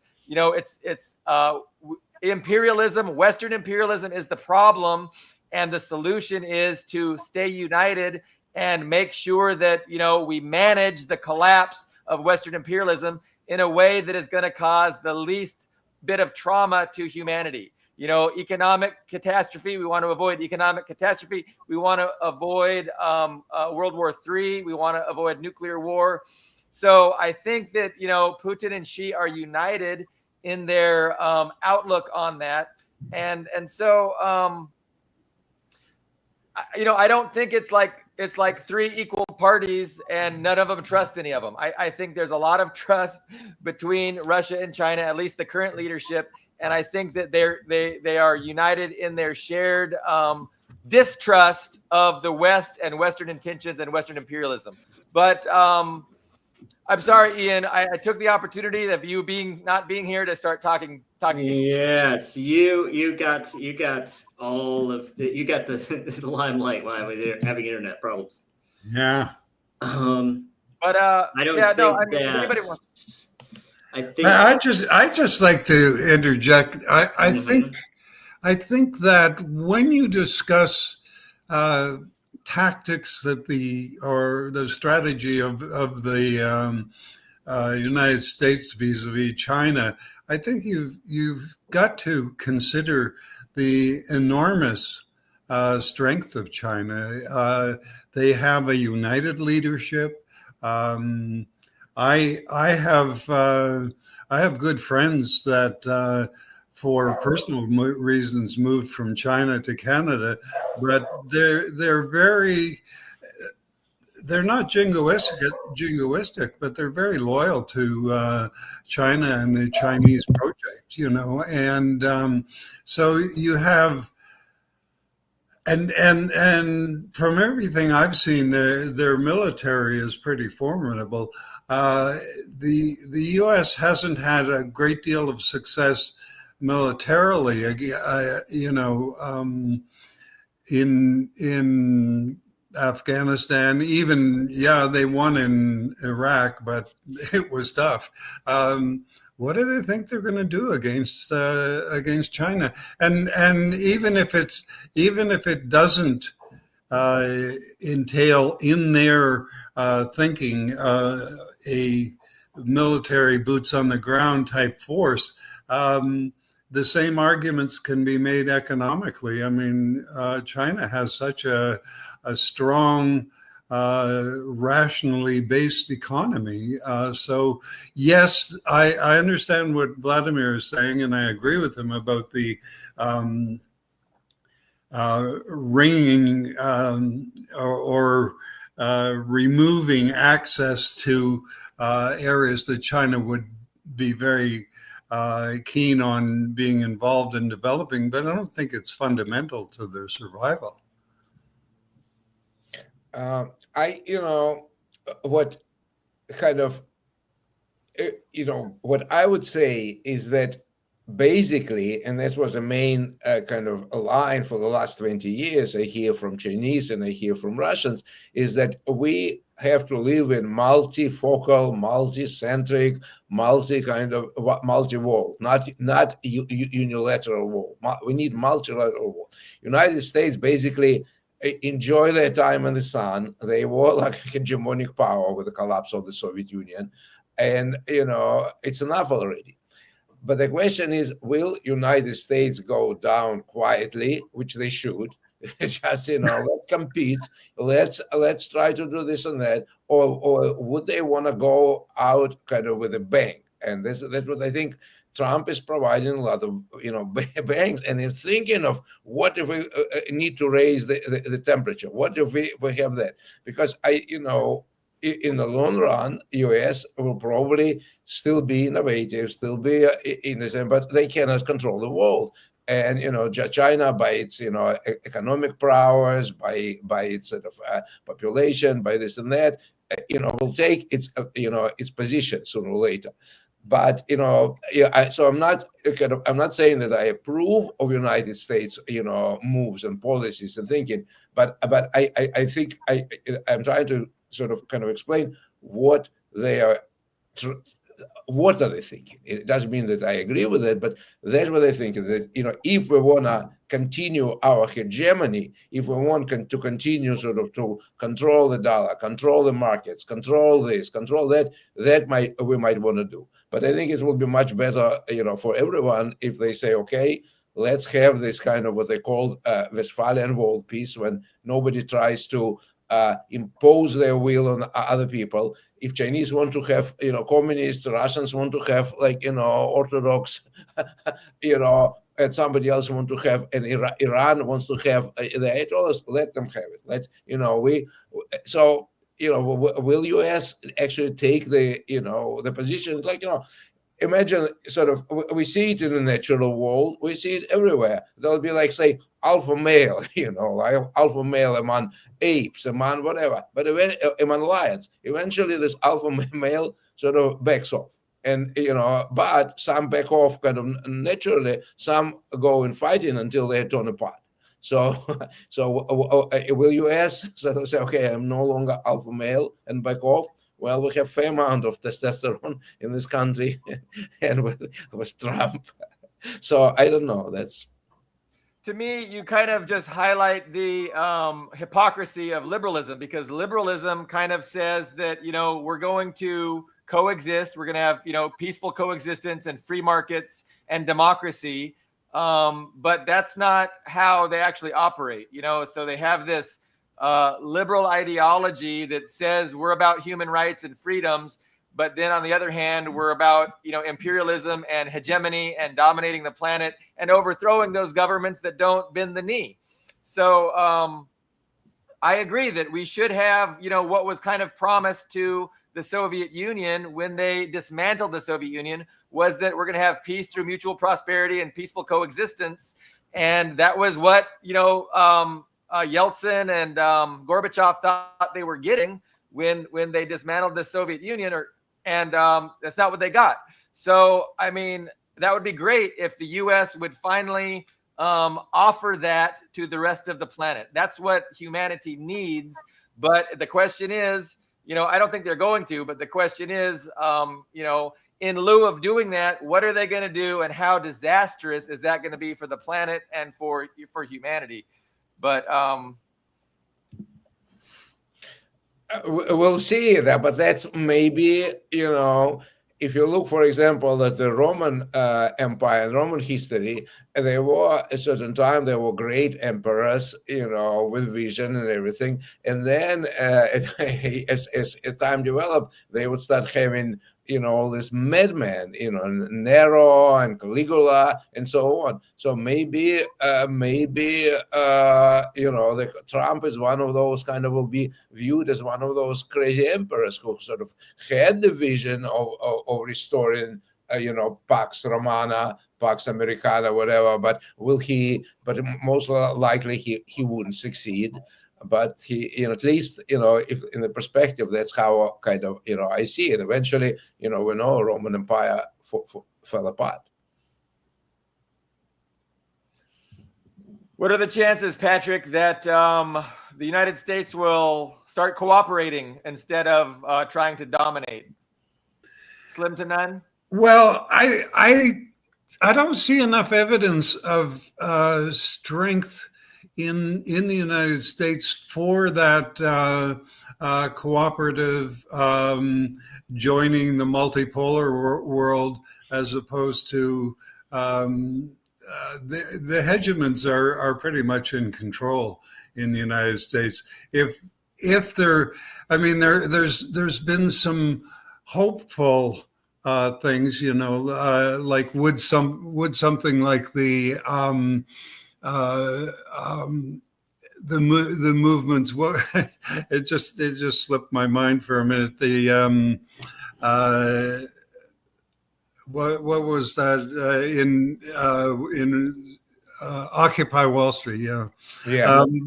imperialism, Western imperialism is the problem. And the solution is to stay united and make sure that, we manage the collapse of Western imperialism in a way that is going to cause the least bit of trauma to humanity. Economic catastrophe. We want to avoid economic catastrophe. We want to avoid World War III. We want to avoid nuclear war. So I think that, Putin and Xi are united in their outlook on that. And so, I don't think it's like three equal parties and none of them trust any of them. I think there's a lot of trust between Russia and China, at least the current leadership. And I think that they are united in their shared distrust of the West and Western intentions and Western imperialism. But I'm sorry, Ian. I took the opportunity of you not being here to start talking. Yes, you got all of the limelight while I was having internet problems. Yeah. But I don't think that. Anybody wants. I just like to interject. I think that when you discuss tactics or the strategy of the United States vis-a-vis China, I think you've got to consider the enormous strength of China. They have a united leadership. I have good friends that for personal reasons moved from China to Canada, but they're not jingoistic, but they're very loyal to China and the Chinese project, and so you have. And from everything I've seen, their military is pretty formidable. The U.S. hasn't had a great deal of success militarily, in Afghanistan. Even they won in Iraq, but it was tough. What do they think they're going to do against China? And even if it doesn't entail in their thinking a military boots on the ground type force. The same arguments can be made economically. I mean, China has such a strong, rationally based economy. So, yes, I understand what Vladimir is saying, and I agree with him about the ringing or removing access to areas that China would be very keen on being involved in developing, but I don't think it's fundamental to their survival. What kind of, what I would say is that basically, and this was a main kind of a line for the last 20 years, I hear from Chinese and I hear from Russians, is that we have to live in multifocal, multi-centric, multi-world, not unilateral world. We need multilateral world. United States basically enjoy their time in the sun. They were like a hegemonic power with the collapse of the Soviet Union. And, it's enough already. But the question is, will United States go down quietly, which they should? Just, let's compete. Let's try to do this and that. Or would they want to go out kind of with a bang? And that's what I think Trump is providing a lot of, bangs. And he's thinking of what if we need to raise the temperature? What if we have that? Because in the long run, U.S. will probably still be innovative, still be innocent, but they cannot control the world. And China, by its economic prowess, by its sort of population, by this and that, will take its position sooner or later. But so I'm not saying that I approve of United States moves and policies and thinking, but I think I'm trying to sort of kind of explain what they are. What are they thinking? It doesn't mean that I agree with it, but that's what they think. That if we want to continue our hegemony, if we want to continue sort of to control the dollar, control the markets, control this, control that, we might want to do. But I think it will be much better, for everyone if they say, okay, let's have this kind of what they call Westphalian world peace, when nobody tries to impose their will on other people. If Chinese want to have, communists, Russians want to have Orthodox, and somebody else want to have, and Iran wants to have, let them have it. Let's, will U.S. actually take the position? Like, imagine sort of, we see it in the natural world, we see it everywhere. There'll be like, say, alpha male, like alpha male among apes, among whatever, but among lions. Eventually this alpha male sort of backs off. And, but some back off kind of naturally, some go in fighting until they torn apart. So will U.S. sort of say, okay, I'm no longer alpha male and back off? Well, we have fair amount of testosterone in this country, and with Trump. So I don't know. That's, to me, you kind of just highlight the hypocrisy of liberalism, because liberalism kind of says that we're going to coexist, we're going to have peaceful coexistence and free markets and democracy, but that's not how they actually operate. So they have this liberal ideology that says we're about human rights and freedoms, but then on the other hand, we're about imperialism and hegemony and dominating the planet and overthrowing those governments that don't bend the knee. So I agree that we should have what was kind of promised to the Soviet Union when they dismantled the Soviet Union, was that we're going to have peace through mutual prosperity and peaceful coexistence. And that was what Yeltsin and Gorbachev thought they were getting when they dismantled the Soviet Union, and that's not what they got. So, I mean, that would be great if the U.S. would finally offer that to the rest of the planet. That's what humanity needs. But the question is, I don't think they're going to, but the question is, in lieu of doing that, what are they going to do, and how disastrous is that going to be for the planet and for humanity? But We'll see that, but that's maybe, if you look, for example, at the Roman Empire and Roman history, there were a certain time there were great emperors, with vision and everything, and then as time developed, they would start having all this madmen, Nero and Caligula and so on. So maybe the Trump is one of those will be viewed as one of those crazy emperors who sort of had the vision of restoring, Pax Romana, Pax Americana, whatever. But But most likely he wouldn't succeed. But he, at least, if in the perspective, that's how I see it. Eventually, we know Roman Empire fell apart. What are the chances, Patrick, that the United States will start cooperating instead of trying to dominate? Slim to none? Well, I don't see enough evidence of strength in the United States for that cooperative joining the multipolar world, as opposed to the hegemons are pretty much in control in the United States. If there, there's been some hopeful things, like would something like the movements. What it just slipped my mind for a minute. The what was that in Occupy Wall Street? Yeah.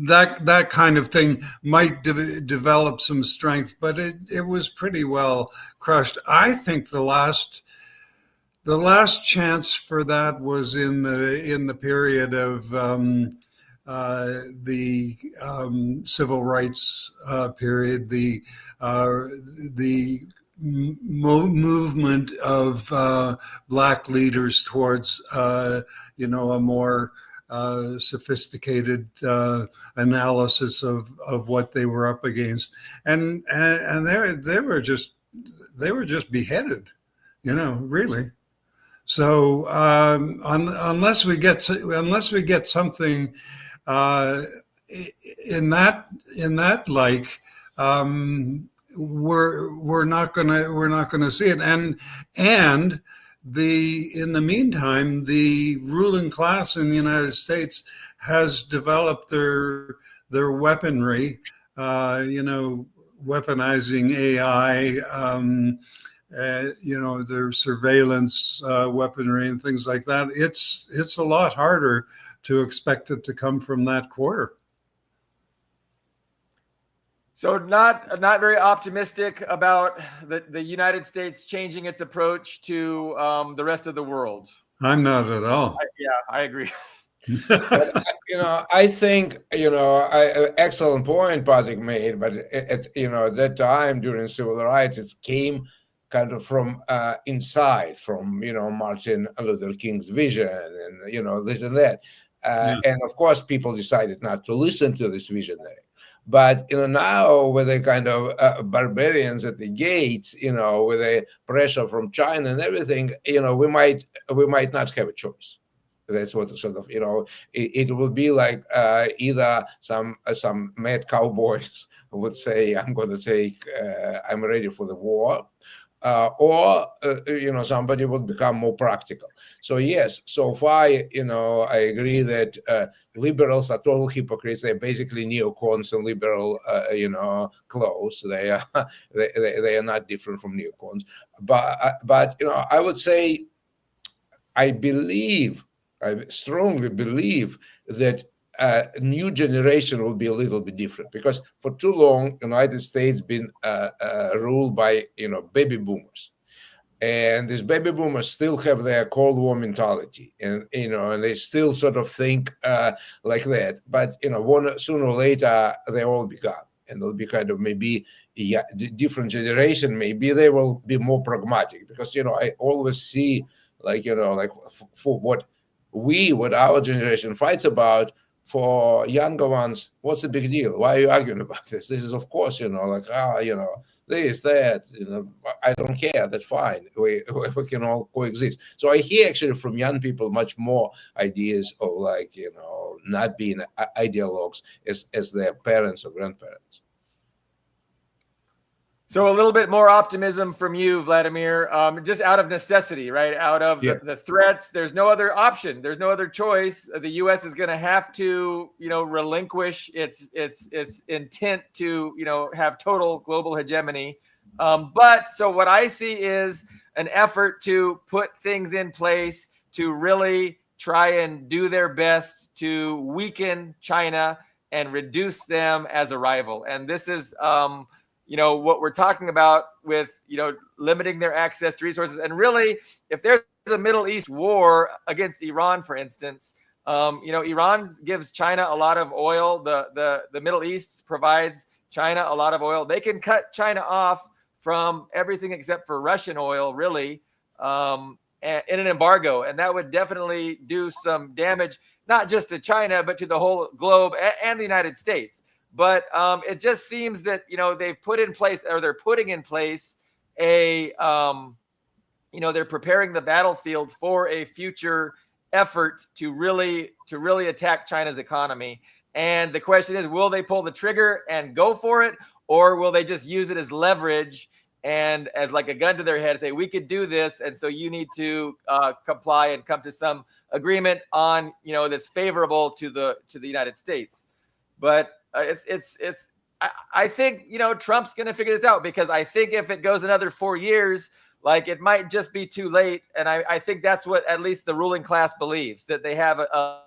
That kind of thing might develop some strength, but it was pretty well crushed. I think the last chance for that was in the period of the civil rights period, the movement of black leaders towards a more sophisticated analysis of what they were up against, and they were just beheaded, really. So unless we get something in that like, we're not gonna see it. And in the meantime, the ruling class in the United States has developed their weaponry, weaponizing AI, their surveillance weaponry and things like that. It's a lot harder to expect it to come from that quarter. So not very optimistic about the United States changing its approach to the rest of the world. I'm not at all. I agree. But, I think, excellent point Patrick made, but at that time during civil rights, it came kind of from inside, from Martin Luther King's vision, and this and that, and of course people decided not to listen to this visionary. But now with the kind of barbarians at the gates, with the pressure from China and everything, we might not have a choice. That's what sort of it will be like either some mad cowboys would say, I'm ready for the war, or somebody would become more practical. So yes, so far I agree that liberals are total hypocrites. They're basically neocons in liberal clothes. They are not different from neocons. But I would say I strongly believe that a new generation will be a little bit different, because for too long United States been ruled by baby boomers, and these baby boomers still have their Cold War mentality, and and they still sort of think like that. But sooner or later they all be gone, and they'll be kind of maybe different generation. Maybe they will be more pragmatic, because I always see like for what our generation fights about, for younger ones, what's the big deal? Why are you arguing about this? This is, of course, like, this, that, I don't care. That's fine. We can all coexist. So I hear actually from young people much more ideas of like, not being ideologues as their parents or grandparents. So a little bit more optimism from you, Vladimir, just out of necessity, right? Out of the threats. There's no other option. There's no other choice. The U.S. is going to have to, relinquish its intent to, have total global hegemony. But so what I see is an effort to put things in place to really try and do their best to weaken China and reduce them as a rival. And this is, what we're talking about with, limiting their access to resources. And really, if there's a Middle East war against Iran, for instance, Iran gives China a lot of oil. The Middle East provides China a lot of oil. They can cut China off from everything except for Russian oil, really, in an embargo. And that would definitely do some damage, not just to China, but to the whole globe and the United States. But it just seems that, they've put in place, or they're putting in place they're preparing the battlefield for a future effort to really attack China's economy. And the question is, will they pull the trigger and go for it? Or will they just use it as leverage and as like a gun to their head and say, we could do this, and so you need to comply and come to some agreement on, that's favorable to the United States. But I think, Trump's going to figure this out, because I think if it goes another 4 years, like, it might just be too late. And I think that's what at least the ruling class believes, that they have a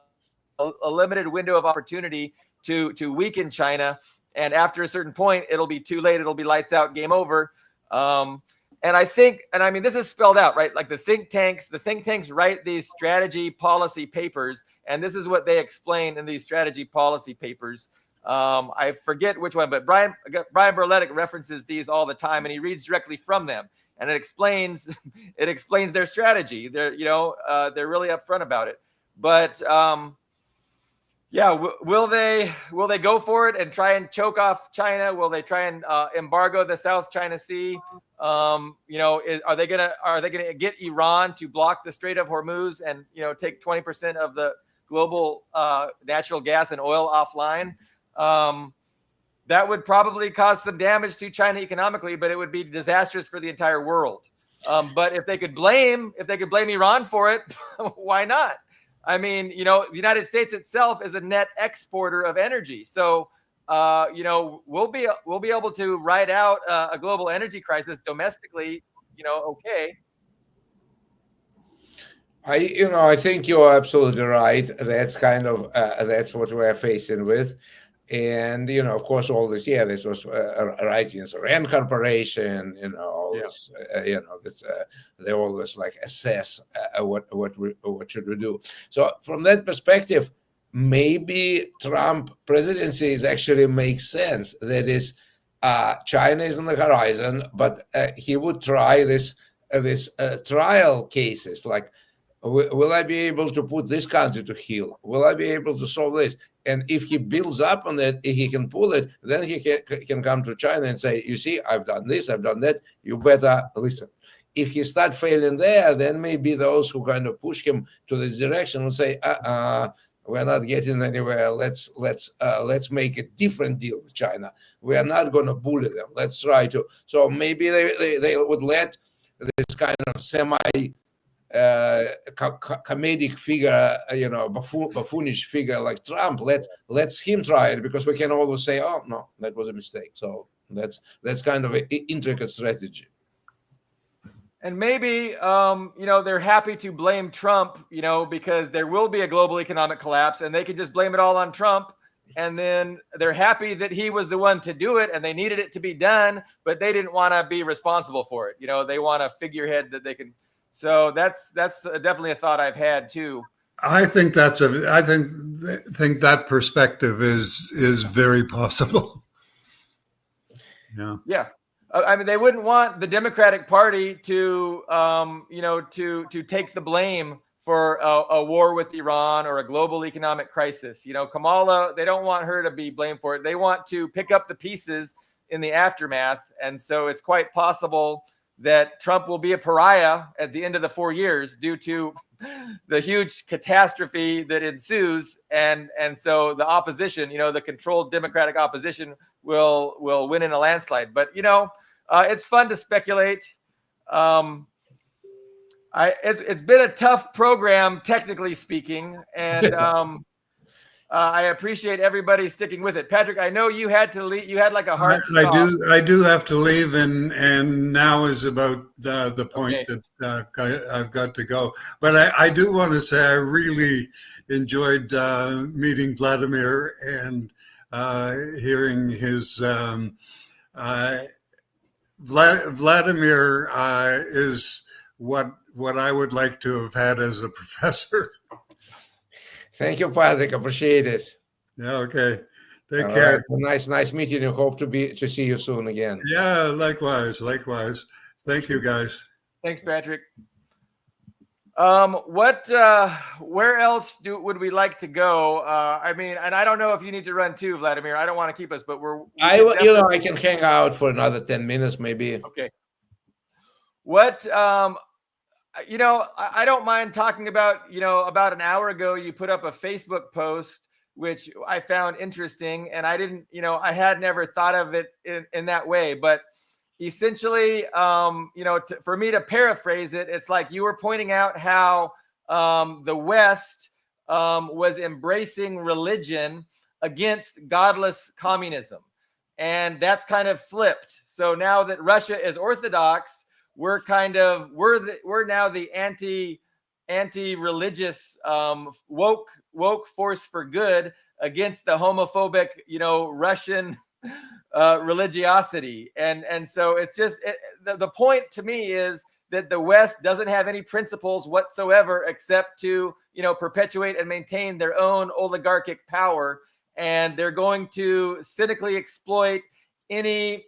limited window of opportunity to weaken China. And after a certain point, it'll be too late. It'll be lights out, game over. And I think, this is spelled out, right? Like the think tanks write these strategy policy papers. And this is what they explain in these strategy policy papers. I forget which one, but Brian Berletic references these all the time, and he reads directly from them, and it explains their strategy. They're really upfront about it. But will they go for it and try and choke off China? Will they try and embargo the South China Sea? Are they gonna get Iran to block the Strait of Hormuz and take 20% of the global natural gas and oil offline? That would probably cause some damage to China economically, but it would be disastrous for the entire world. But if they could blame Iran for it, why not? The United States itself is a net exporter of energy. So, we'll be able to ride out a global energy crisis domestically, okay. I think you're absolutely right. That's kind of, that's what we're facing with. And, of course, all this, this was writings, Rand Corporation, this, they always like assess what should we do. So from that perspective, maybe Trump presidency is actually makes sense. That is, China is on the horizon, but he would try this trial cases, like, will I be able to put this country to heel? Will I be able to solve this? And if he builds up on that, if he can pull it, then he can come to China and say, you see, I've done this, I've done that, you better listen. If he start failing there, then maybe those who kind of push him to this direction will say, we're not getting anywhere. Let's make a different deal with China. We are not going to bully them. Let's try to. So maybe they would let this kind of comedic figure, buffoonish figure like Trump, let's him try it, because we can always say, oh no, that was a mistake. So that's kind of an intricate strategy. And maybe they're happy to blame Trump, because there will be a global economic collapse, and they can just blame it all on Trump. And then they're happy that he was the one to do it, and they needed it to be done, but they didn't want to be responsible for it. They want a figurehead that they can. So that's definitely a thought I've had too. I think think that perspective is very possible. Yeah. Yeah. They wouldn't want the Democratic Party to, to take the blame for a war with Iran or a global economic crisis. Kamala, they don't want her to be blamed for it. They want to pick up the pieces in the aftermath. And so it's quite possible that Trump will be a pariah at the end of the 4 years due to the huge catastrophe that ensues. And so the opposition, the controlled Democratic opposition will win in a landslide. But, it's fun to speculate. It's been a tough program, technically speaking, and I appreciate everybody sticking with it. Patrick, I know you had to leave. You had like a hard stop. I do have to leave, and now is about the point that I've got to go. But I do want to say I really enjoyed meeting Vladimir and hearing his. Vladimir is what I would like to have had as a professor. Thank you, Patrick. Appreciate it. Yeah. Okay. Take care. Right. Nice meeting you. Hope to see you soon again. Yeah. Likewise. Thank you, guys. Thanks, Patrick. Where else would we like to go? And I don't know if you need to run too, Vladimir. I don't want to keep us, but I can hang out for another 10 minutes, maybe. Okay. I don't mind talking about, about an hour ago, you put up a Facebook post, which I found interesting, and I didn't, I had never thought of it in that way, but essentially, for me to paraphrase it, it's like you were pointing out how the West was embracing religion against godless communism. And that's kind of flipped. So now that Russia is Orthodox, we're now the anti-religious woke force for good against the homophobic, Russian religiosity. And so it's just the point to me is that the West doesn't have any principles whatsoever except to, perpetuate and maintain their own oligarchic power. And they're going to cynically exploit any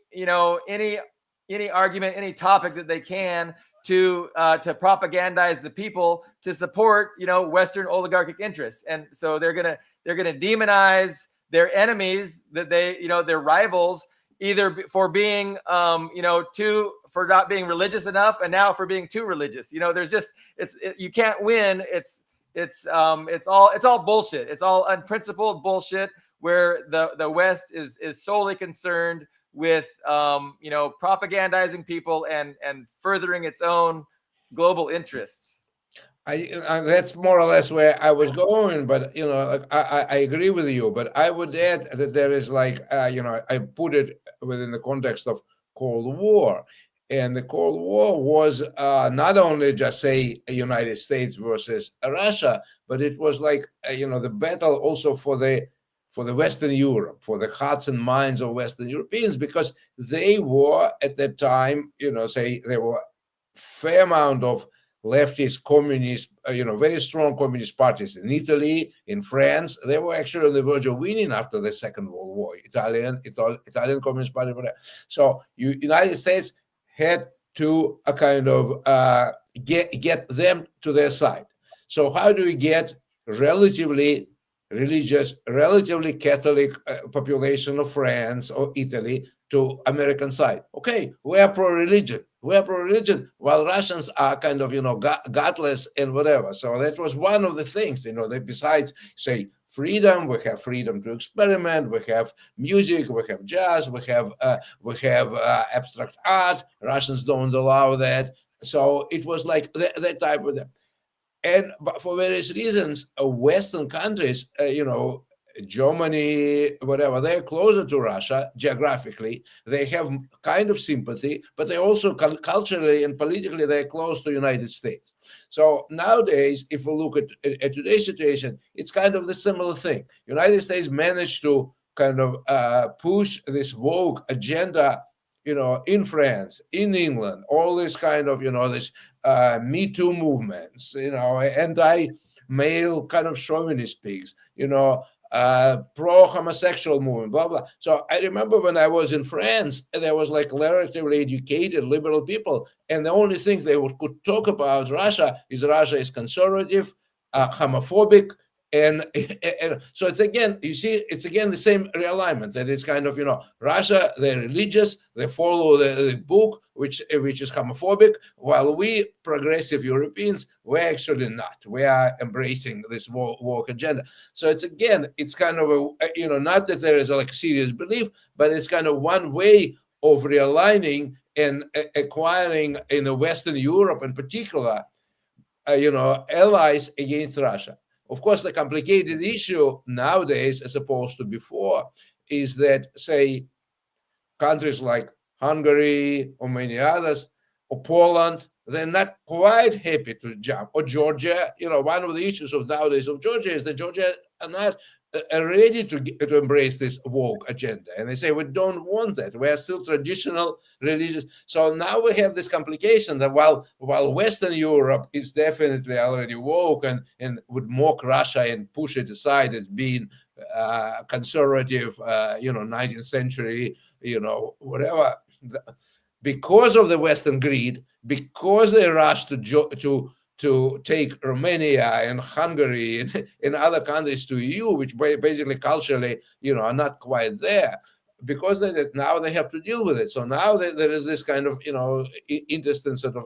argument, any topic that they can to propagandize the people to support, Western oligarchic interests. And so they're gonna demonize their enemies, that their rivals, either for being for not being religious enough, and now for being too religious. You can't win. It's all bullshit. It's all unprincipled bullshit where the West is solely concerned with propagandizing people and furthering its own global interests. That's more or less where I was going, but I agree with you. But I would add that there is I put it within the context of Cold War, and the Cold War was not only just say United States versus Russia, but it was the battle also for the Western Europe, for the hearts and minds of Western Europeans, because they were at that time, there were fair amount of leftist communist, very strong communist parties in Italy, in France. They were actually on the verge of winning after the Second World War. Italian Communist Party. So United States had to get them to their side. So how do we get relatively religious, relatively Catholic population of France or Italy to American side? Okay, we are pro-religion. While Russians are kind of, godless and whatever. So that was one of the things, that besides, say, freedom, we have freedom to experiment, we have music, we have jazz, we have abstract art. Russians don't allow that. So it was like that type of them. And for various reasons, Western countries, Germany, whatever, they're closer to Russia geographically. They have kind of sympathy, but they also culturally and politically, they're close to the United States. So nowadays, if we look at today's situation, it's kind of the similar thing. United States managed to kind of push this woke agenda, in France, in England, all this kind of, this Me Too movements, anti-male kind of chauvinist pigs, pro-homosexual movement, blah, blah. So I remember when I was in France, there was like relatively educated liberal people, and the only thing they could talk about Russia is conservative, homophobic, and so it's again, you see, it's again the same realignment that it's kind of, Russia, they're religious, they follow the book, which is homophobic, while we progressive Europeans, we're actually not. We are embracing this woke agenda. So it's kind of not that there is like serious belief, but it's kind of one way of realigning and acquiring in the Western Europe in particular, allies against Russia. Of course, the complicated issue nowadays, as opposed to before, is that, say, countries like Hungary or many others, or Poland, they're not quite happy to jump. Or Georgia, one of the issues of nowadays of Georgia is that Georgia are not ready to embrace this woke agenda, and they say we don't want that. We are still traditional religious. So now we have this complication that while Western Europe is definitely already woke and would mock Russia and push it aside as being conservative, 19th century, whatever, because of the Western greed, because they rushed to take Romania and Hungary and other countries to EU, which basically culturally, are not quite there, because now they have to deal with it. So now there is this kind of, interesting sort of,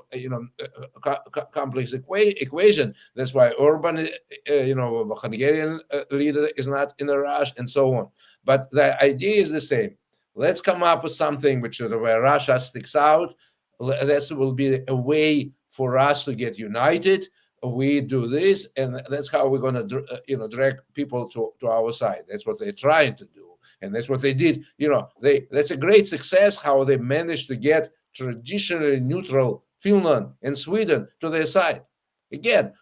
complex equation. That's why Orban, Hungarian leader, is not in a rush, and so on. But the idea is the same. Let's come up with something where Russia sticks out. This will be a way for us to get united. We do this, and that's how we're going to, drag people to our side. That's what they're trying to do, and that's what they did. That's a great success how they managed to get traditionally neutral Finland and Sweden to their side. Again,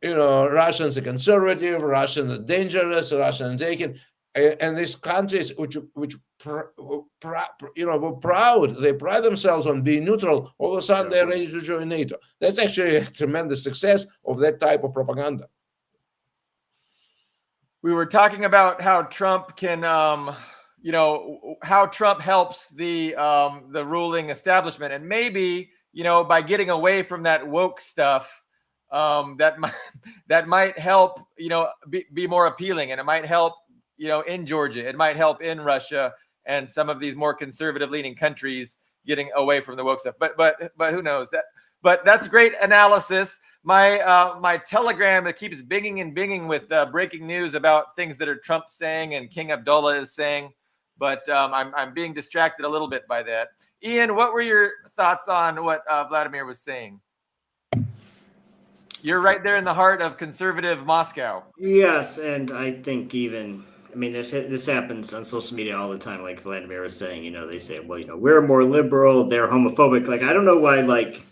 Russians are conservative, Russians are dangerous, Russians are taken, and these countries which were proud, they pride themselves on being neutral, all of a sudden they're ready to join NATO. That's actually a tremendous success of that type of propaganda. We were talking about how Trump can, how Trump helps the ruling establishment, and maybe, by getting away from that woke stuff, that might help, be more appealing, and it might help, in Georgia, it might help in Russia and some of these more conservative leaning countries getting away from the woke stuff. But who knows that? But that's great analysis. My Telegram, it keeps binging with breaking news about things that are Trump saying and King Abdullah is saying. But I'm being distracted a little bit by that. Ian, what were your thoughts on what Vladimir was saying? You're right there in the heart of conservative Moscow. Yes, and I think this happens on social media all the time. Like Vladimir was saying, they say, well, we're more liberal, they're homophobic. Like, I don't know why, like,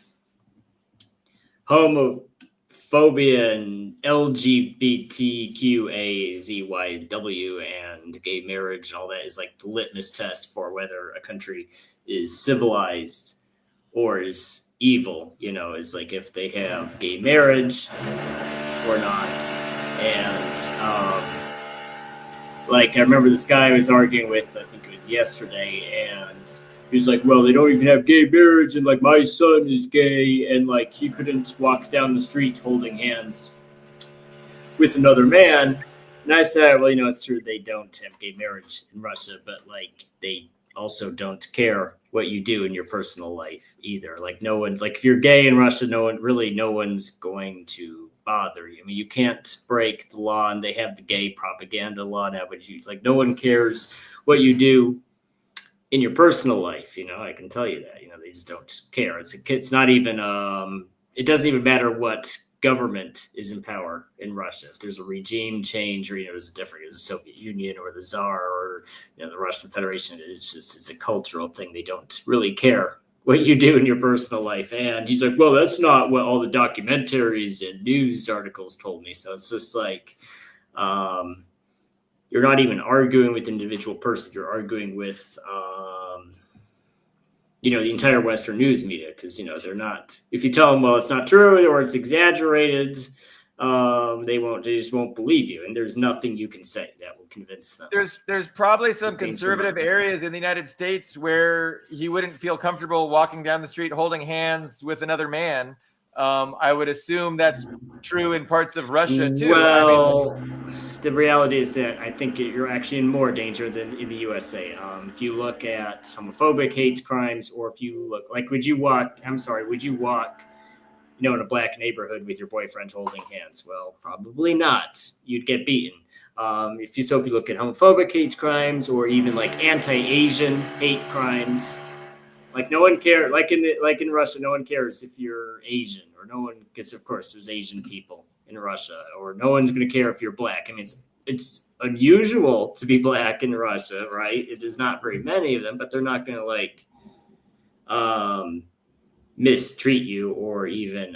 homophobia and LGBTQAZYW and gay marriage and all that is like the litmus test for whether a country is civilized or is evil, is like if they have gay marriage or not. And like I remember this guy I was arguing with, I think it was yesterday, and he was like, well, they don't even have gay marriage, and like my son is gay, and like he couldn't walk down the street holding hands with another man. And I said, well, it's true, they don't have gay marriage in Russia, but like they also don't care what you do in your personal life either. Like no one, like if you're gay in Russia, no one's going to bother you. I mean, you can't break the law, and they have the gay propaganda law now, but no one cares what you do in your personal life. I can tell you that, they just don't care. It's not even, it doesn't even matter what government is in power in Russia. If there's a regime change, or, there's the Soviet Union or the Tsar or, the Russian Federation, it's a cultural thing. They don't really care what you do in your personal life. And he's like, well, that's not what all the documentaries and news articles told me. So it's just like, you're not even arguing with individual person. You're arguing with, the entire Western news media, because, they're not, if you tell them, well, it's not true or it's exaggerated, They just won't believe you, and there's nothing you can say that will convince them. There's probably some conservative areas in the United States where he wouldn't feel comfortable walking down the street holding hands with another man. I would assume that's true in parts of Russia too. Well, the reality is that I think you're actually in more danger than in the USA. If you look at homophobic hate crimes, or if you look like, would you walk in a black neighborhood with your boyfriend holding hands? Well, probably not. You'd get beaten. If you look at homophobic hate crimes, or even like anti-Asian hate crimes, like no one cares. Like in Russia, no one cares if you're Asian, or no one, because of course there's Asian people in Russia, or no one's going to care if you're black. I mean, it's unusual to be black in Russia, right? There's not very many of them, but they're not going to mistreat you, or even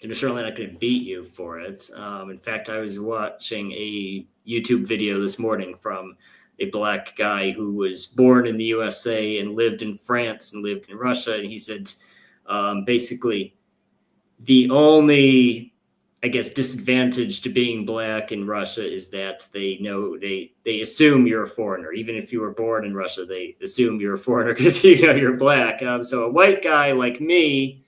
they're certainly not going to beat you for it. In fact, I was watching a YouTube video this morning from a black guy who was born in the USA and lived in France and lived in Russia, and he said basically the only, I guess, disadvantage to being black in Russia is that they assume you're a foreigner. Even if you were born in Russia, they assume you're a foreigner because you're black. So a white guy like me,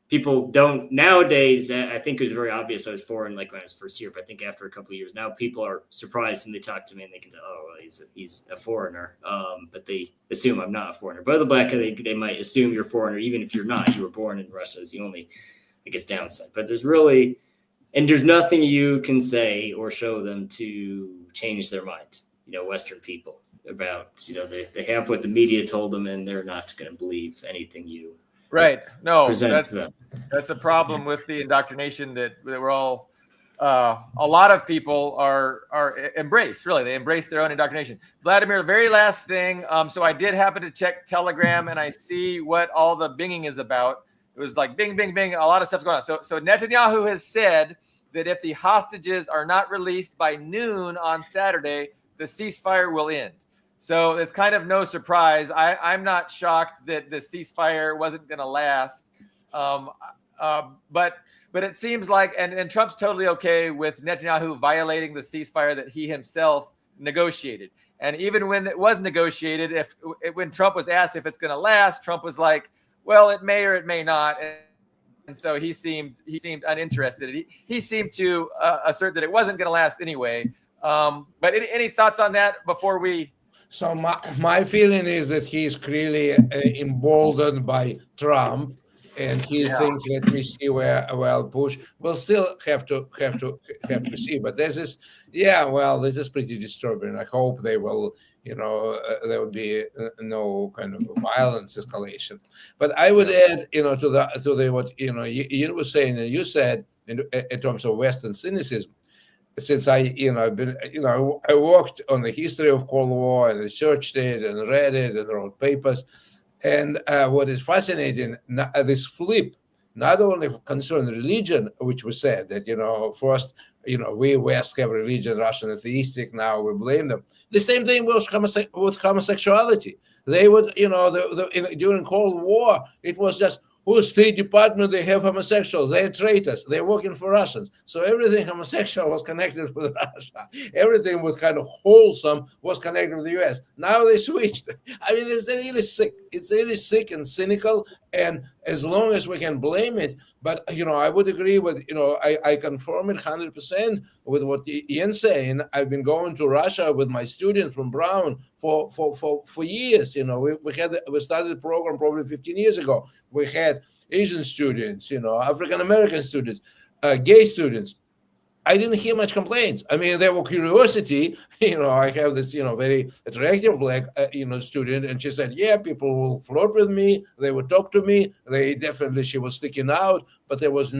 people don't nowadays. I think it was very obvious I was foreign, like when I was first here. But I think after a couple of years, now people are surprised when they talk to me and they can say, "Oh, well, he's a foreigner," but they assume I'm not a foreigner. But the black guy, they might assume you're a foreigner, even if you're not. You were born in Russia. Is the only, I guess, downside. But there's nothing you can say or show them to change their mind. Western people about, they have what the media told them, and they're not going to believe anything you right. No, present to them. That's a problem with the indoctrination that we're all. A lot of people are embrace. Really, they embrace their own indoctrination. Vladimir, very last thing. So I did happen to check Telegram, and I see what all the binging is about. It was like bing, bing, bing. A lot of stuff's going on. So Netanyahu has said that if the hostages are not released by noon on Saturday, the ceasefire will end. So it's kind of no surprise. I'm not shocked that the ceasefire wasn't going to last. But it seems like, and Trump's totally okay with Netanyahu violating the ceasefire that he himself negotiated. And even when it was negotiated, when Trump was asked if it's going to last, Trump was like, well, it may or it may not. And so he seemed uninterested. He seemed to assert that it wasn't going to last anyway. But any thoughts on that before we? So my feeling is that he's clearly emboldened by Trump, and he thinks that we see where Bush will still have to see. But this is pretty disturbing. I hope they will, there will be no kind of violence escalation. But I would add, to the what you were saying, and you said in terms of Western cynicism. Since I worked on the history of Cold War and researched it and read it and wrote papers. And what is fascinating, this flip, not only concerned religion, which was said that, first, we West have religion, Russian atheistic, now we blame them. The same thing with homosexuality. They would, during Cold War, it was just, State Department, they have homosexuals, they're traitors, they're working for Russians. So everything homosexual was connected with Russia. Everything was kind of wholesome was connected with the US. Now they switched. I mean, it's really sick. It's really sick and cynical. And as long as we can blame it, but, I would agree with, I confirm it 100% with what Ian's saying. I've been going to Russia with my students from Brown for years. We started the program probably 15 years ago. We had Asian students, African-American students, gay students. I didn't hear much complaints. I mean, there were curiosity. I have this, very attractive black, student, and she said, yeah, people will flirt with me. They would talk to me. She was sticking out, but there was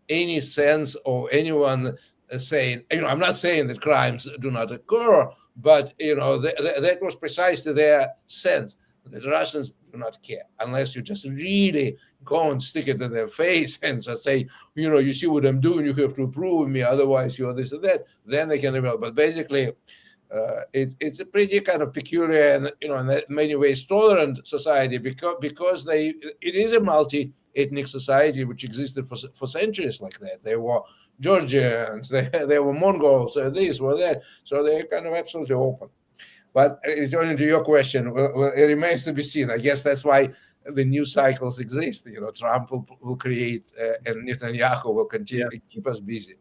any sense of anyone saying, I'm not saying that crimes do not occur, but, that was precisely their sense. The Russians do not care unless you just really go and stick it in their face and just say, you see what I'm doing, you have to approve of me, otherwise you're this and that. Then they can rebel. But basically, it's a pretty kind of peculiar and in many ways tolerant society because it is a multi ethnic society which existed for centuries like that. They were Georgians, they were Mongols, this or that. So they're kind of absolutely open. But returning to your question, well, it remains to be seen. I guess that's why the news cycles exist. Trump will create, and Netanyahu will continue to keep us busy.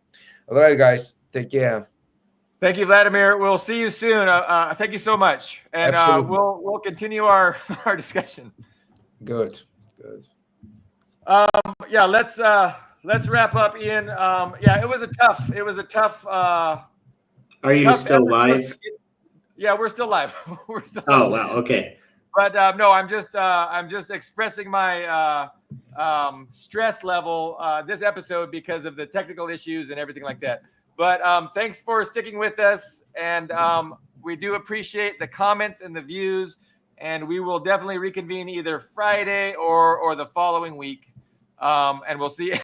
All right, guys, take care. Thank you, Vladimir. We'll see you soon. Thank you so much, and we'll continue our discussion. Good. Yeah, let's wrap up, Ian. Yeah, it was a tough. Are you still live? Yeah, we're still live. Oh, wow. Okay. But no, I'm just expressing my stress level this episode because of the technical issues and everything like that. But thanks for sticking with us, and we do appreciate the comments and the views, and we will definitely reconvene either Friday or the following week, and we'll see